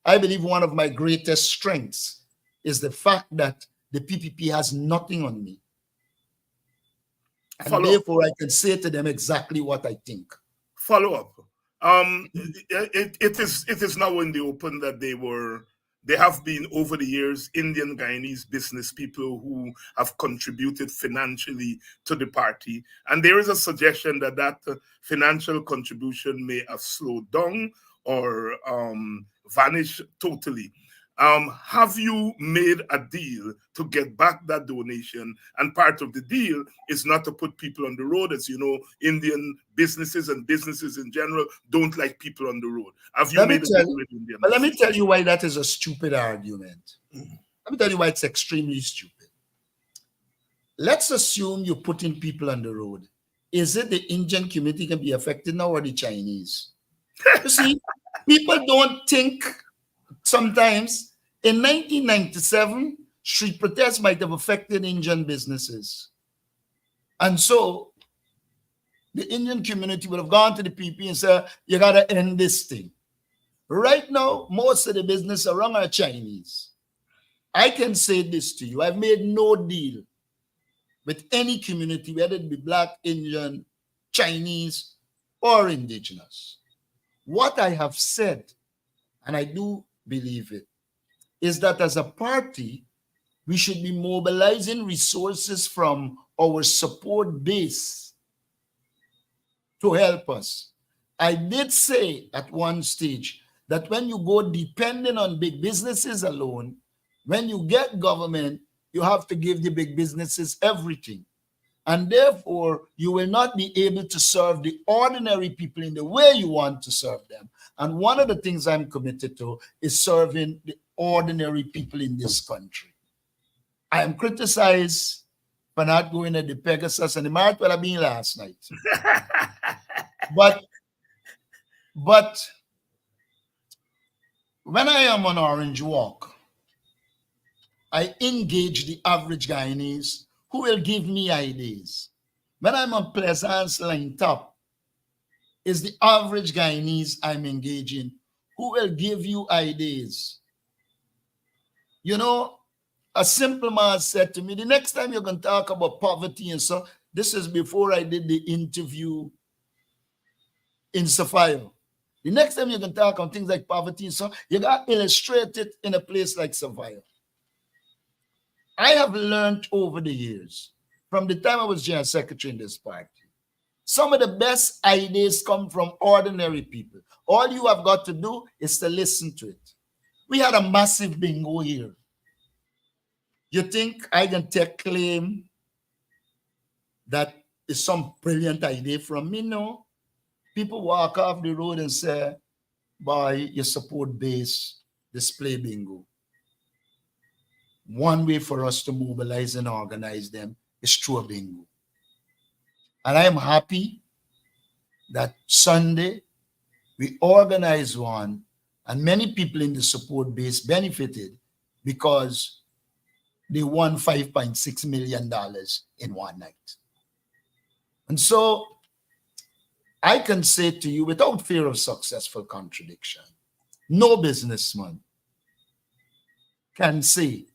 I believe one of my greatest strengths is the fact that the PPP has nothing on me. And therefore, I can say to them exactly what I think. Follow up. It is now in the open that they have been over the years Indian Guyanese business people who have contributed financially to the party. And there is a suggestion that that financial contribution may have slowed down or vanished totally. Have you made a deal to get back that donation? And part of the deal is not to put people on the road. As you know, Indian businesses and businesses in general don't like people on the road. Have you made a deal with Indian? But let me tell you why that is a stupid argument. Let me tell you why it's extremely stupid. Let's assume you're putting people on the road. Is it the Indian community can be affected now or the Chinese? You see, people don't think sometimes. In 1997, street protests might have affected Indian businesses. And so the Indian community would have gone to the PP and said, you got to end this thing. Right now, most of the business around are Chinese. I can say this to you. I've made no deal with any community, whether it be Black, Indian, Chinese, or indigenous. What I have said, and I do believe it, is that as a party, we should be mobilizing resources from our support base to help us. I did say at one stage that when you go dependent on big businesses alone, when you get government, you have to give the big businesses everything. And therefore, you will not be able to serve the ordinary people in the way you want to serve them. And one of the things I'm committed to is serving the ordinary people in this country. I am criticized for not going to the Pegasus, and the might well have been last night. But when I am on Orange Walk, I engage the average Guyanese who will give me ideas. When I'm on Pleasance Line Top, is the average Guyanese I'm engaging who will give you ideas. You know, a simple man said to me, the next time you're going to talk about poverty and so, this is before I did the interview in Sapphire. The next time you're going to talk on things like poverty and so, you got to illustrate it in a place like Sapphire. I have learned over the years, from the time I was general secretary in this party, some of the best ideas come from ordinary people. All you have got to do is to listen to it. We had a massive bingo here. You think I can take claim that is some brilliant idea from me? No. People walk off the road and say, boy, your support base display bingo. One way for us to mobilize and organize them is through a bingo. And I am happy that Sunday we organized one and many people in the support base benefited because they won $5.6 million in one night. And so I can say to you without fear of successful contradiction, no businessman can say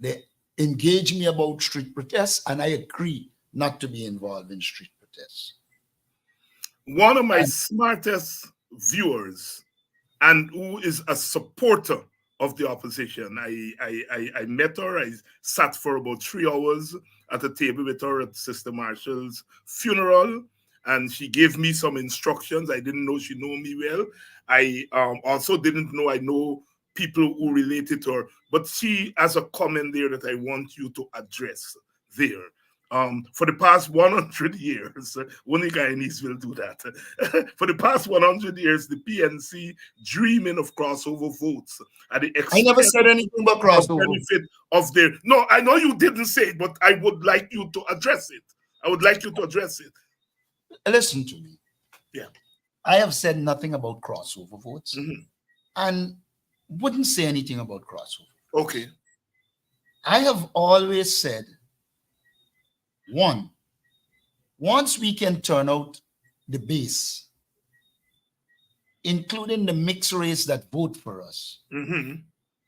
they engage me about street protests and I agree not to be involved in street protests. One of my smartest viewers and who is a supporter of the opposition, I met her, I sat for about 3 hours at a table with her at Sister Marshall's funeral, and she gave me some instructions. I didn't know she knew me well. I also didn't know I know people who related to her, but she has a comment there that I want you to address there. For the past 100 years, only Guyanese will do that. For the past 100 years, the PNC dreaming of crossover votes at the expense I never said anything about crossover. benefit of their. No, I know you didn't say it, but I would like you to address it. I would like you to address it. Listen to me. Yeah. I have said nothing about crossover votes and wouldn't say anything about crossover. Okay. I have always said, one, once we can turn out the base, including the mixed race that vote for us,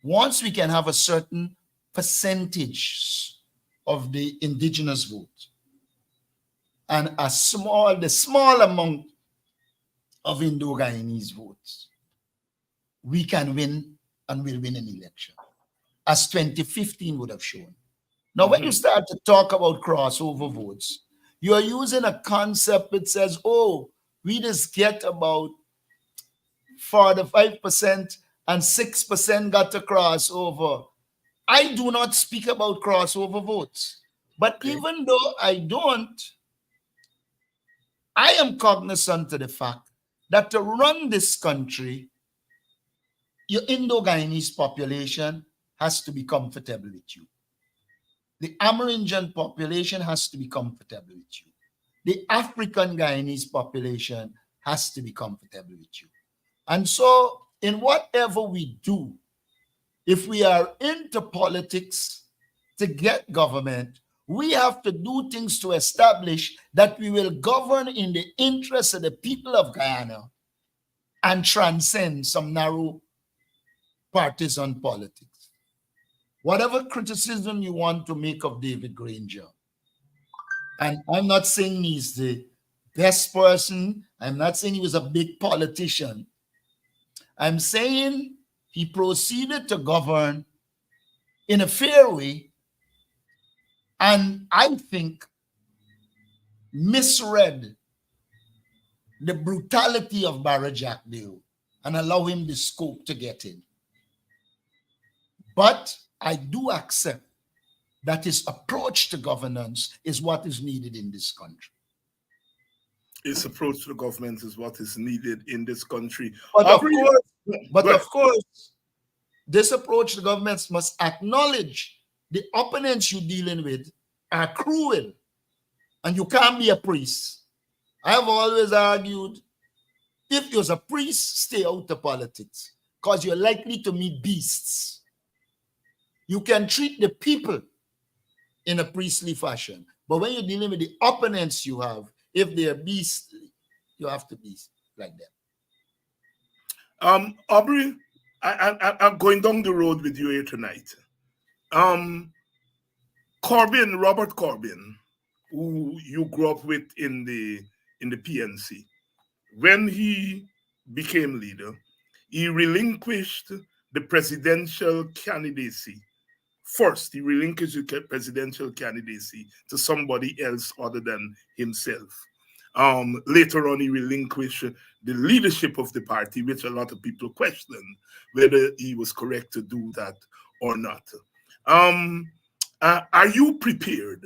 once we can have a certain percentage of the indigenous vote and the small amount of Indo-Guyanese votes, we can win and will win an election, as 2015 would have shown. Now, when you start to talk about crossover votes, you are using a concept that says, oh, we just get about 45% and 6% got to cross over. I do not speak about crossover votes. But even though I don't, I am cognizant of the fact that to run this country, your Indo-Guyanese population has to be comfortable with you. The Amerindian population has to be comfortable with you. The African Guyanese population has to be comfortable with you. And so in whatever we do, if we are into politics to get government, we have to do things to establish that we will govern in the interest of the people of Guyana and transcend some narrow partisan politics. Whatever criticism you want to make of David Granger, and I'm not saying he's the best person, I'm not saying he was a big politician, I'm saying he proceeded to govern in a fair way, and I think misread the brutality of Barra Jack Dale and allow him the scope to get in. But I do accept that his approach to governance is what is needed in this country. His approach to government is what is needed in this country. But Aubrey, of course, this approach to governments must acknowledge the opponents you're dealing with are cruel, and you can't be a priest. I've always argued, if you're a priest, stay out of politics, because you're likely to meet beasts. You can treat the people in a priestly fashion, but when you're dealing with the opponents you have, if they're beastly, you have to be like them. Aubrey, I'm going down the road with you here tonight. Robert Corbyn, who you grew up with in the PNC, when he became leader, he relinquished the presidential candidacy. First, he relinquished the presidential candidacy to somebody else other than himself. Later on, he relinquished the leadership of the party, which a lot of people question whether he was correct to do that or not. Are you prepared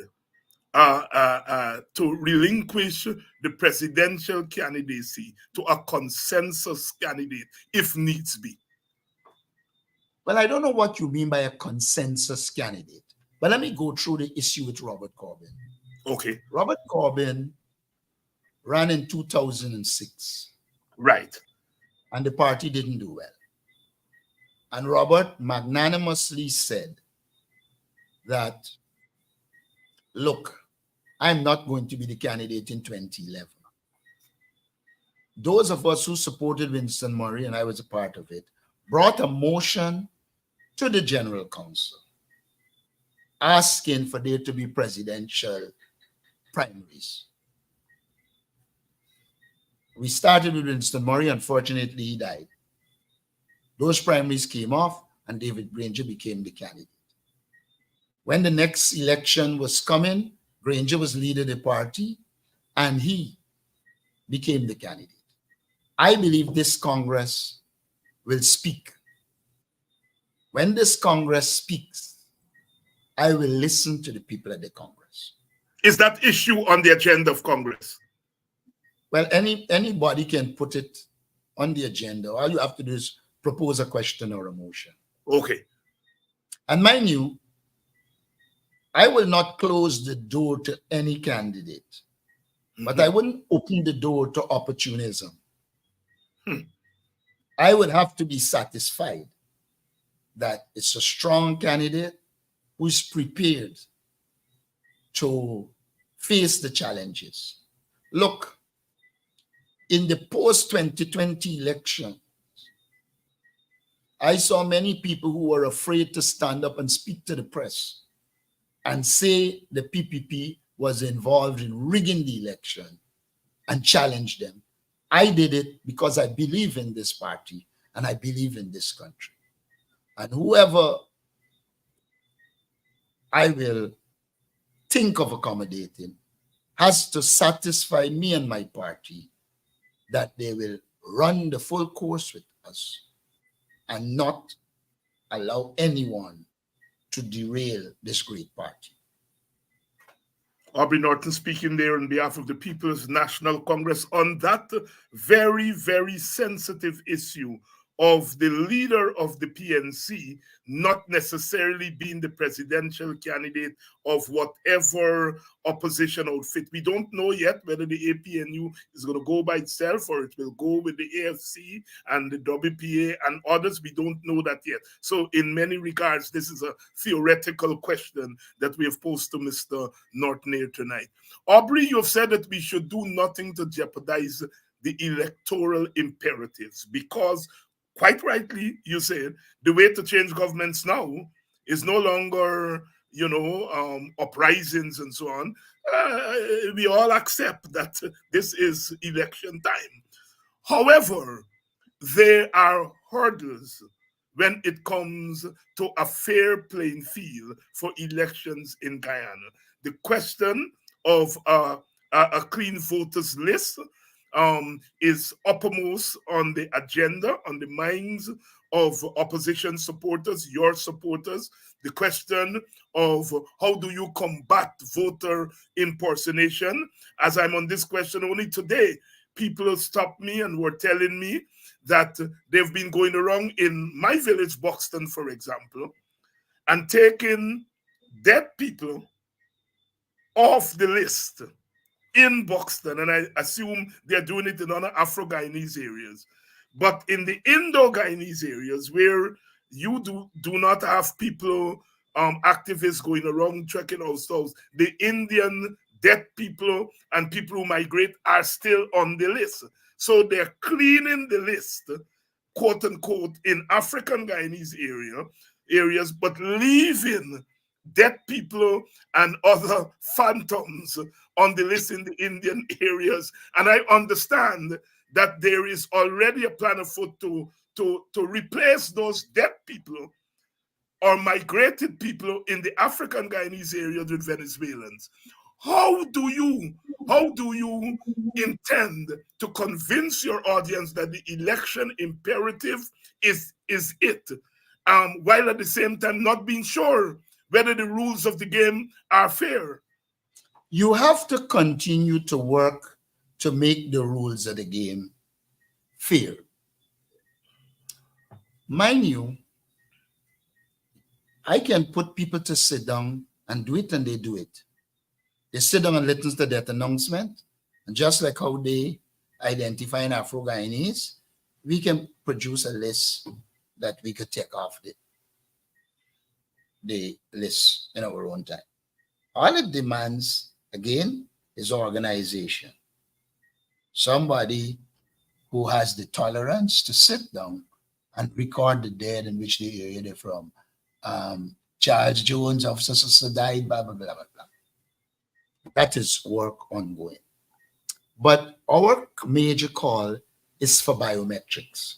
to relinquish the presidential candidacy to a consensus candidate if needs be? Well, I don't know what you mean by a consensus candidate, but let me go through the issue with Robert Corbyn. Okay. Robert Corbyn ran in 2006. Right. And the party didn't do well. And Robert magnanimously said that, look, I'm not going to be the candidate in 2011. Those of us who supported Winston Murray, and I was a part of it, brought a motion to the General Council asking for there to be presidential primaries. We started with Winston Murray. Unfortunately, he died. Those primaries came off, and David Granger became the candidate. When the next election was coming, Granger was leader of the party, and he became the candidate. I believe this Congress will speak. When this Congress speaks, I will listen to the people at the Congress. Is that issue on the agenda of Congress? Well, anybody can put it on the agenda. All you have to do is propose a question or a motion. Okay. And mind you, I will not close the door to any candidate, but I wouldn't open the door to opportunism. I would have to be satisfied that it's a strong candidate who's prepared to face the challenges. Look, in the post-2020 election, I saw many people who were afraid to stand up and speak to the press and say the PPP was involved in rigging the election and challenge them. I did it because I believe in this party and I believe in this country. And whoever I will think of accommodating has to satisfy me and my party that they will run the full course with us and not allow anyone to derail this great party. Aubrey Norton speaking there on behalf of the People's National Congress on that very, very sensitive issue of the leader of the PNC not necessarily being the presidential candidate of whatever opposition outfit. We don't know yet whether the APNU is going to go by itself or it will go with the AFC and the WPA and others. We don't know that yet. So in many regards, this is a theoretical question that we have posed to Mr. Norton here tonight. Aubrey, you have said that we should do nothing to jeopardize the electoral imperatives because quite rightly, you said the way to change governments now is no longer, uprisings and so on. We all accept that this is election time. However, there are hurdles when it comes to a fair playing field for elections in Guyana. The question of a clean voters list is uppermost on the agenda, on the minds of opposition supporters, your supporters. The question of how do you combat voter impersonation? As I'm on this question only today, people stopped me and were telling me that they've been going around in my village, Buxton, for example, and taking dead people off the list in Buxton, and I assume they're doing it in other Afro-Guyanese areas. But in the Indo-Guyanese areas where you do not have people, activists going around checking houses, the Indian dead people and people who migrate are still on the list. So they're cleaning the list, quote unquote, in African Guyanese areas, but leaving dead people and other phantoms on the list in the Indian areas. And I understand that there is already a plan afoot to replace those dead people or migrated people in the African Guyanese areas with Venezuelans. How do you intend to convince your audience that the election imperative is it, while at the same time not being sure whether the rules of the game are fair? You have to continue to work to make the rules of the game fair. Mind you, I can put people to sit down and do it, and they do it. They sit down and listen to that announcement, and just like how they identify in Afro-Guyanese, we can produce a list that we could take off the list in our own time. All it demands, again, is organization. Somebody who has the tolerance to sit down and record the dead in which the area they're from. Charles Jones, officer died, blah, blah, blah, blah, blah. That is work ongoing. But our major call is for biometrics.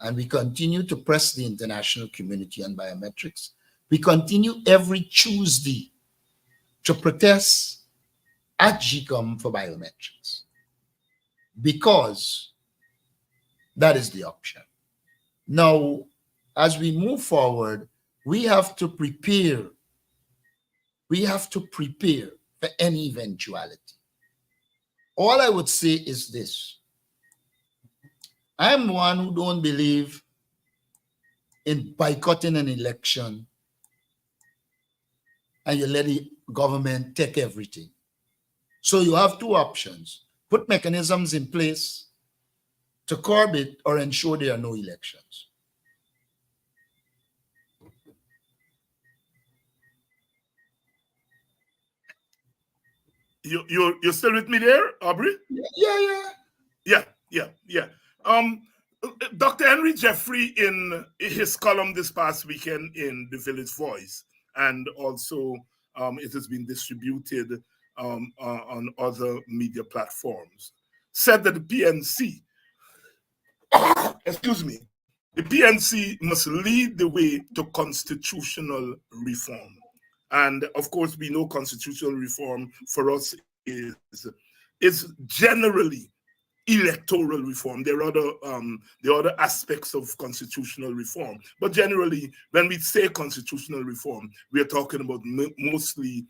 And we continue to press the international community on biometrics. We continue every Tuesday to protest at GCOM for biometrics, because that is the option. Now, as we move forward, we have to prepare. We have to prepare for any eventuality. All I would say is this. I'm one who don't believe in boycotting an election and you let the government take everything. So you have two options: put mechanisms in place to curb it or ensure there are no elections. You're still with me there, Aubrey? Yeah. Dr. Henry Jeffrey, in his column this past weekend in the Village Voice, and also it has been distributed on other media platforms, said that the PNC, the PNC must lead the way to constitutional reform. And of course, we know constitutional reform for us is generally electoral reform. There are other aspects of constitutional reform, but generally, when we say constitutional reform, we are talking about mostly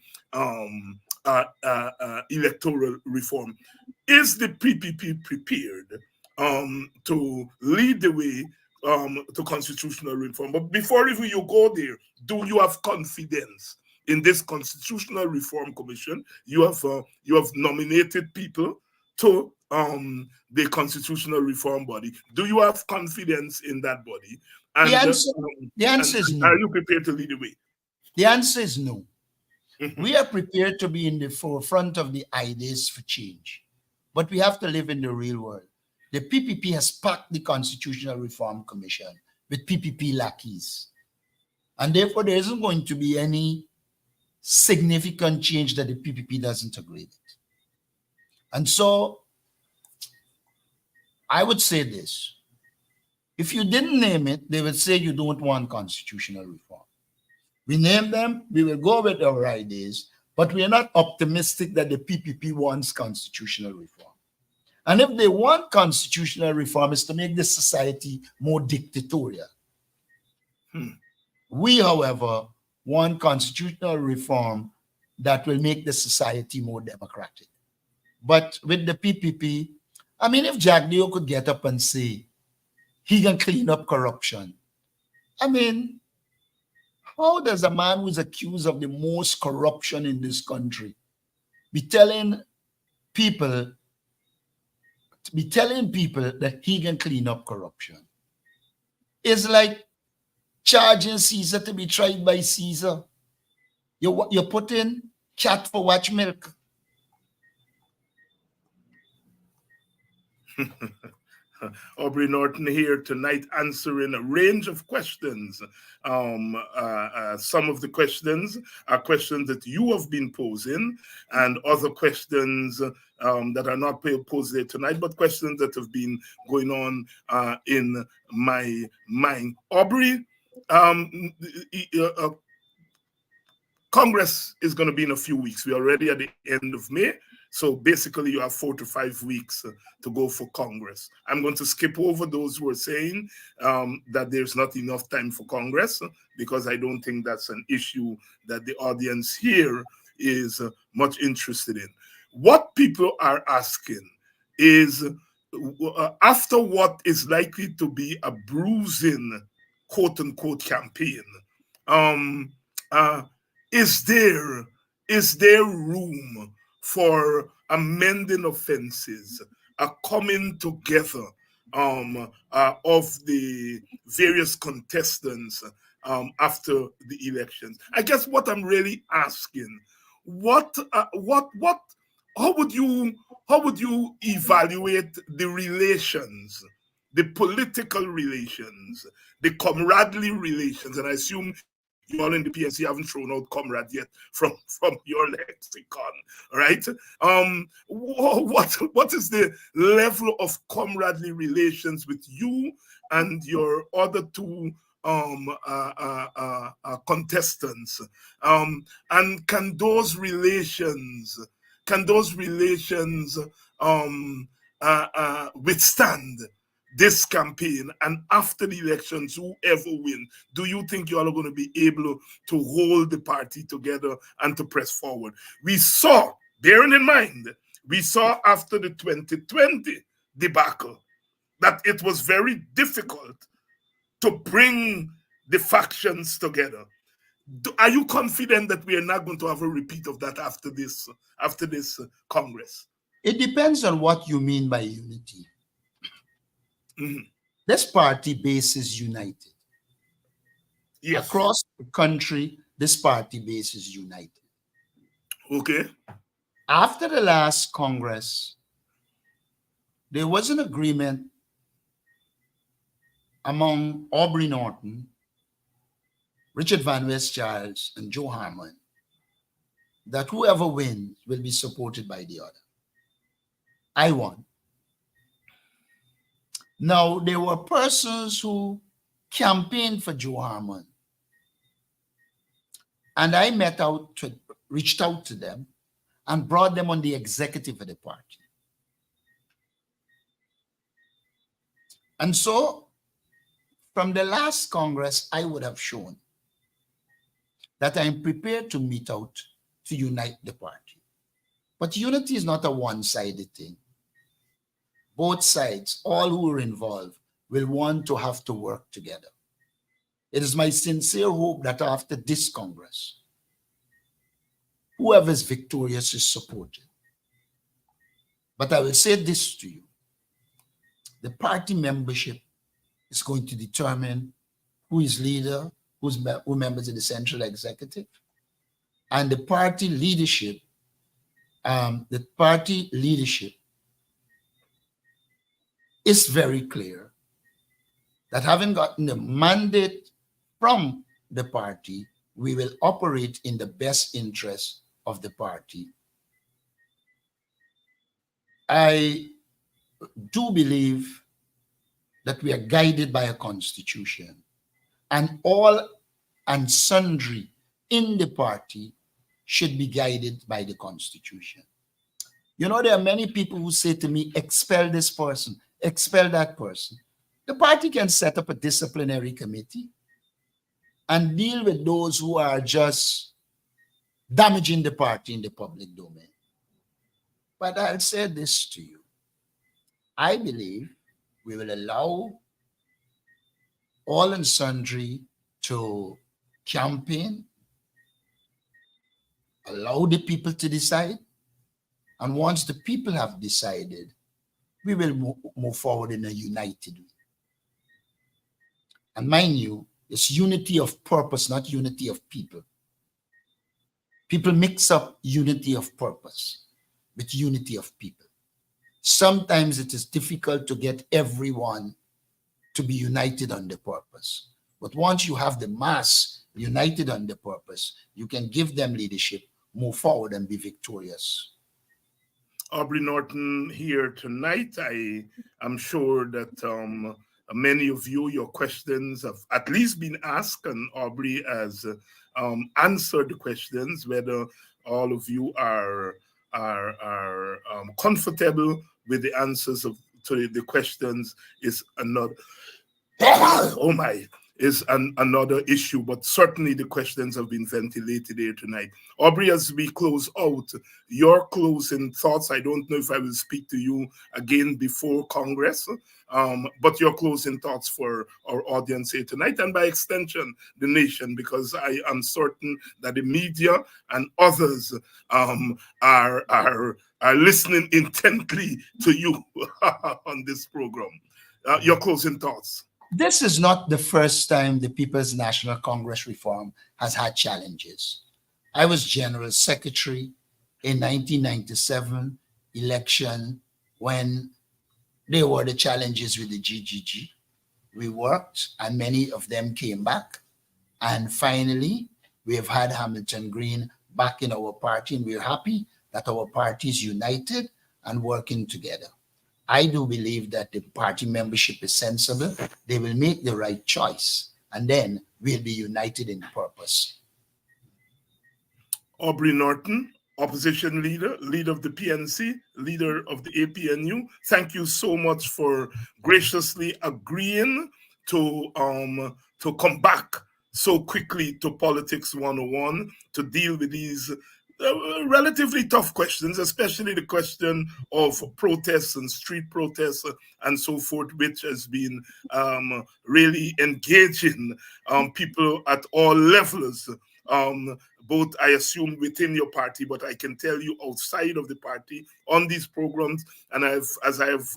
electoral reform. Is the PPP prepared to lead the way to constitutional reform? But before even you go there, do you have confidence in this Constitutional Reform Commission? You have nominated people to the Constitutional Reform Body. Do you have confidence in that body? And the answer is no. Are you prepared to lead the way? The answer is no. We are prepared to be in the forefront of the ideas for change, but we have to live in the real world. The PPP has packed the Constitutional Reform Commission with PPP lackeys, and therefore there isn't going to be any significant change that the PPP doesn't agree with. And so I would say this: if you didn't name it, they would say you don't want constitutional reform. We name them, we will go with our ideas, but we are not optimistic that the PPP wants constitutional reform. And if they want constitutional reform, it's to make this society more dictatorial. We, however, want constitutional reform that will make the society more democratic. But with the PPP, I mean, if Jack Leo could get up and say he can clean up corruption, I mean, How does a man who's accused of the most corruption in this country be telling people that he can clean up corruption? It's like charging Caesar to be tried by Caesar. You put in cat for watch milk. Aubrey Norton here tonight answering a range of questions. Some of the questions are questions that you have been posing, and other questions that are not posed there tonight, but questions that have been going on in my mind. Aubrey, Congress is going to be in a few weeks. We're already at the end of May. So basically, you have 4 to 5 weeks to go for Congress. I'm going to skip over those who are saying that there's not enough time for Congress, because I don't think that's an issue that the audience here is much interested in. What people are asking is, after what is likely to be a bruising, quote unquote, campaign, is there room for amending offenses, a coming together of the various contestants after the elections? I guess what I'm really asking, how would you evaluate the relations, the political relations, the comradely relations? And I assume you all in the PNC haven't thrown out comrade yet from your lexicon, right? What is the level of comradely relations with you and your other two contestants? And can those relations withstand this campaign? And after the elections, whoever wins, do you think you all are going to be able to hold the party together and to press forward? We saw, bearing in mind, after the 2020 debacle that it was very difficult to bring the factions together. Are you confident that we are not going to have a repeat of that after this Congress? It depends on what you mean by unity. Mm-hmm. This party base is united. Yes. Across the country, this party base is united. Okay. After the last Congress, there was an agreement among Aubrey Norton, Richard Van West-Giles, and Joe Harmon that whoever wins will be supported by the other. I won. Now, there were persons who campaigned for Joe Harmon, and I reached out to them and brought them on the executive of the party. And so, from the last Congress, I would have shown that I am prepared to meet out to unite the party. But unity is not a one-sided thing. Both sides, all who are involved, will want to have to work together. It is my sincere hope that after this Congress, whoever is victorious is supported. But I will say this to you. The party membership is going to determine who is leader, who members of the central executive, and the party leadership. Is very clear that having gotten the mandate from the party, we will operate in the best interest of the party. I do believe that we are guided by a constitution, and all and sundry in the party should be guided by the constitution. You know, there are many people who say to me, expel this person, expel that person. The party can set up a disciplinary committee and deal with those who are just damaging the party in the public domain. But I'll say this to you. I believe we will allow all and sundry to campaign, allow the people to decide, and once the people have decided, we will move forward in a united way. And mind you, it's unity of purpose, not unity of people. People mix up unity of purpose with unity of people. Sometimes it is difficult to get everyone to be united on the purpose. But once you have the mass united on the purpose, you can give them leadership, move forward, and be victorious. Aubrey Norton here tonight. I am sure that many of you, your questions have at least been asked, and Aubrey has answered the questions. Whether all of you are comfortable with the answers to the questions is another. Oh my! Is another issue, but certainly the questions have been ventilated here tonight. Aubrey, as we close out, your closing thoughts. I don't know if I will speak to you again before Congress, but your closing thoughts for our audience here tonight, and by extension, the nation, because I am certain that the media and others are listening intently to you on this program. Your closing thoughts. This is not the first time the People's National Congress reform has had challenges. I was General Secretary in 1997 election when there were the challenges with the GGG. We worked and many of them came back. And finally, we have had Hamilton Green back in our party, and we're happy that our party is united and working together. I do believe that the party membership is sensible. They will make the right choice, and then we'll be united in purpose. Aubrey Norton, opposition leader, leader of the PNC, leader of the APNU. Thank you so much for graciously agreeing to come back so quickly to Politics 101 to deal with these relatively tough questions, especially the question of protests and street protests and so forth, which has been really engaging people at all levels, both, I assume, within your party, but I can tell you outside of the party on these programs. And as I have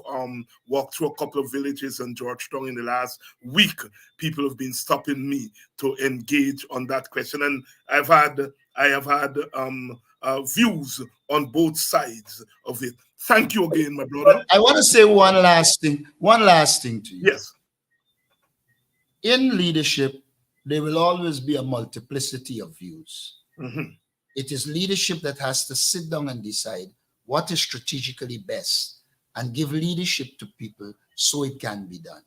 walked through a couple of villages in Georgetown in the last week, people have been stopping me to engage on that question. And I have had views on both sides of it. Thank you again, my brother. I want to say one last thing to you. Yes. In leadership, there will always be a multiplicity of views. Mm-hmm. It is leadership that has to sit down and decide what is strategically best and give leadership to people so it can be done.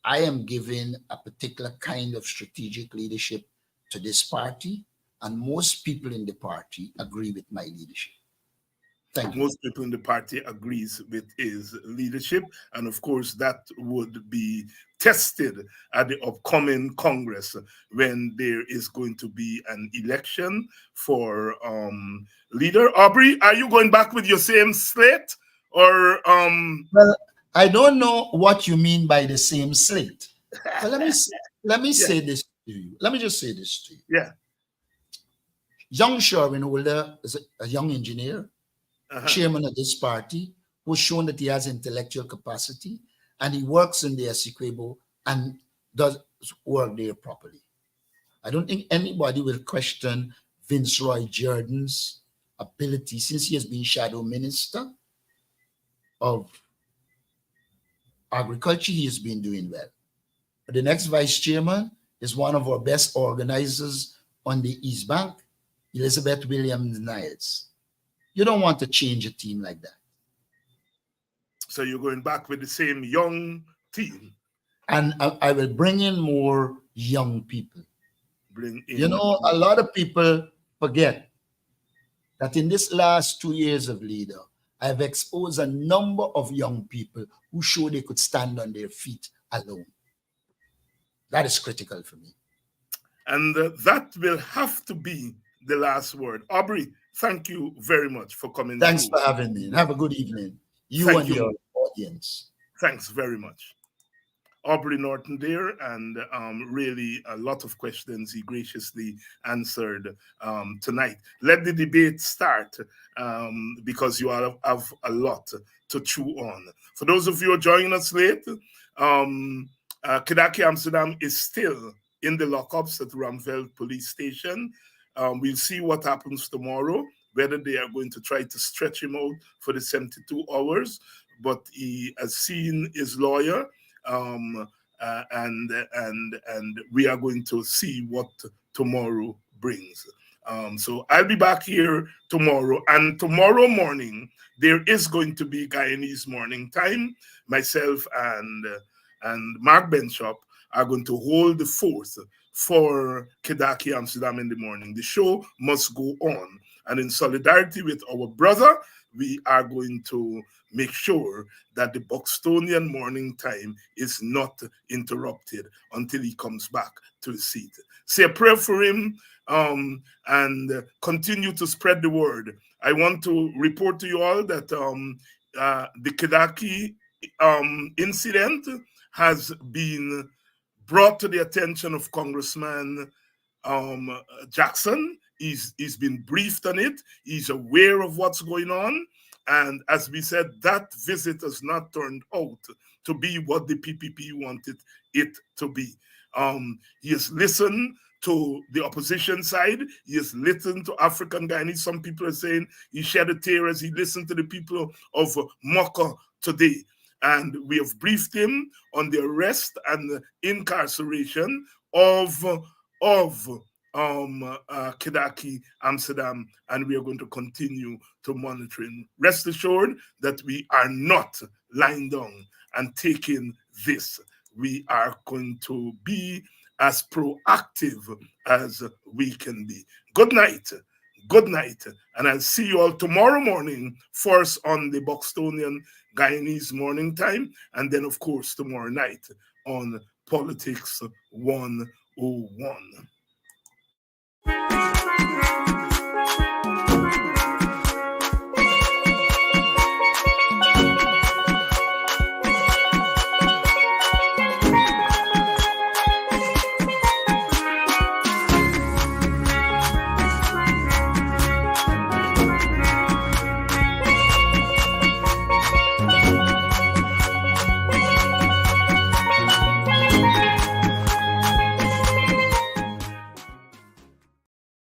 I am giving a particular kind of strategic leadership to this party, and most people in the party agree with my leadership. Thank you. Most people in the party agrees with his leadership, and of course that would be tested at the upcoming Congress when there is going to be an election for leader. Aubrey, are you going back with your same slate, or Well, I don't know what you mean by the same slate. But let me say this to you. Let me just say this to you. Yeah. Young Sherwin Holder is a young engineer, chairman of this party, who's shown that he has intellectual capacity, and he works in the Essequibo and does work there properly. I don't think anybody will question Vince Roy Jordan's ability, since he has been shadow minister of agriculture. He has been doing well. But the next vice chairman is one of our best organizers on the East Bank, Elizabeth Williams-Niles. You don't want to change a team like that. So you're going back with the same young team. And I will bring in more young people. Bring in. You know, a lot of people forget that in this last 2 years of leader, I've exposed a number of young people who showed they could stand on their feet alone. That is critical for me. And that will have to be the last word. Aubrey, thank you very much for coming. Thanks for having me. And have a good evening. You and your audience. Thanks very much. Aubrey Norton there, and really a lot of questions he graciously answered tonight. Let the debate start, because you have a lot to chew on. For those of you who are joining us late, Kedaki Amsterdam is still in the lockups at Ramveld Police Station. We'll see what happens tomorrow, whether they are going to try to stretch him out for the 72 hours. But he has seen his lawyer, and we are going to see what tomorrow brings. So I'll be back here tomorrow, and tomorrow morning there is going to be Guyanese morning time. Myself and Mark Benchop are going to hold the fort for Kedaki Amsterdam in the morning. The show must go on, and in solidarity with our brother, we are going to make sure that the Buxtonian morning time is not interrupted until he comes back to the seat. Say a prayer for him, and continue to spread the word. I want to report to you all that the Kedaki incident has been brought to the attention of Congressman Jackson. He's been briefed on it. He's aware of what's going on. And as we said, that visit has not turned out to be what the PPP wanted it to be. He has listened to the opposition side. He has listened to African Guyanese. Some people are saying he shed a tear as he listened to the people of Mocha today. And we have briefed him on the arrest and the incarceration of Kedaki Amsterdam, and we are going to continue to monitor him. Rest assured that we are not lying down and taking this. We are going to be as proactive as we can be. Good night. Good night. And I'll see you all tomorrow morning, first on the Buxtonian Guyanese morning time, and then, of course, tomorrow night on Politics 101.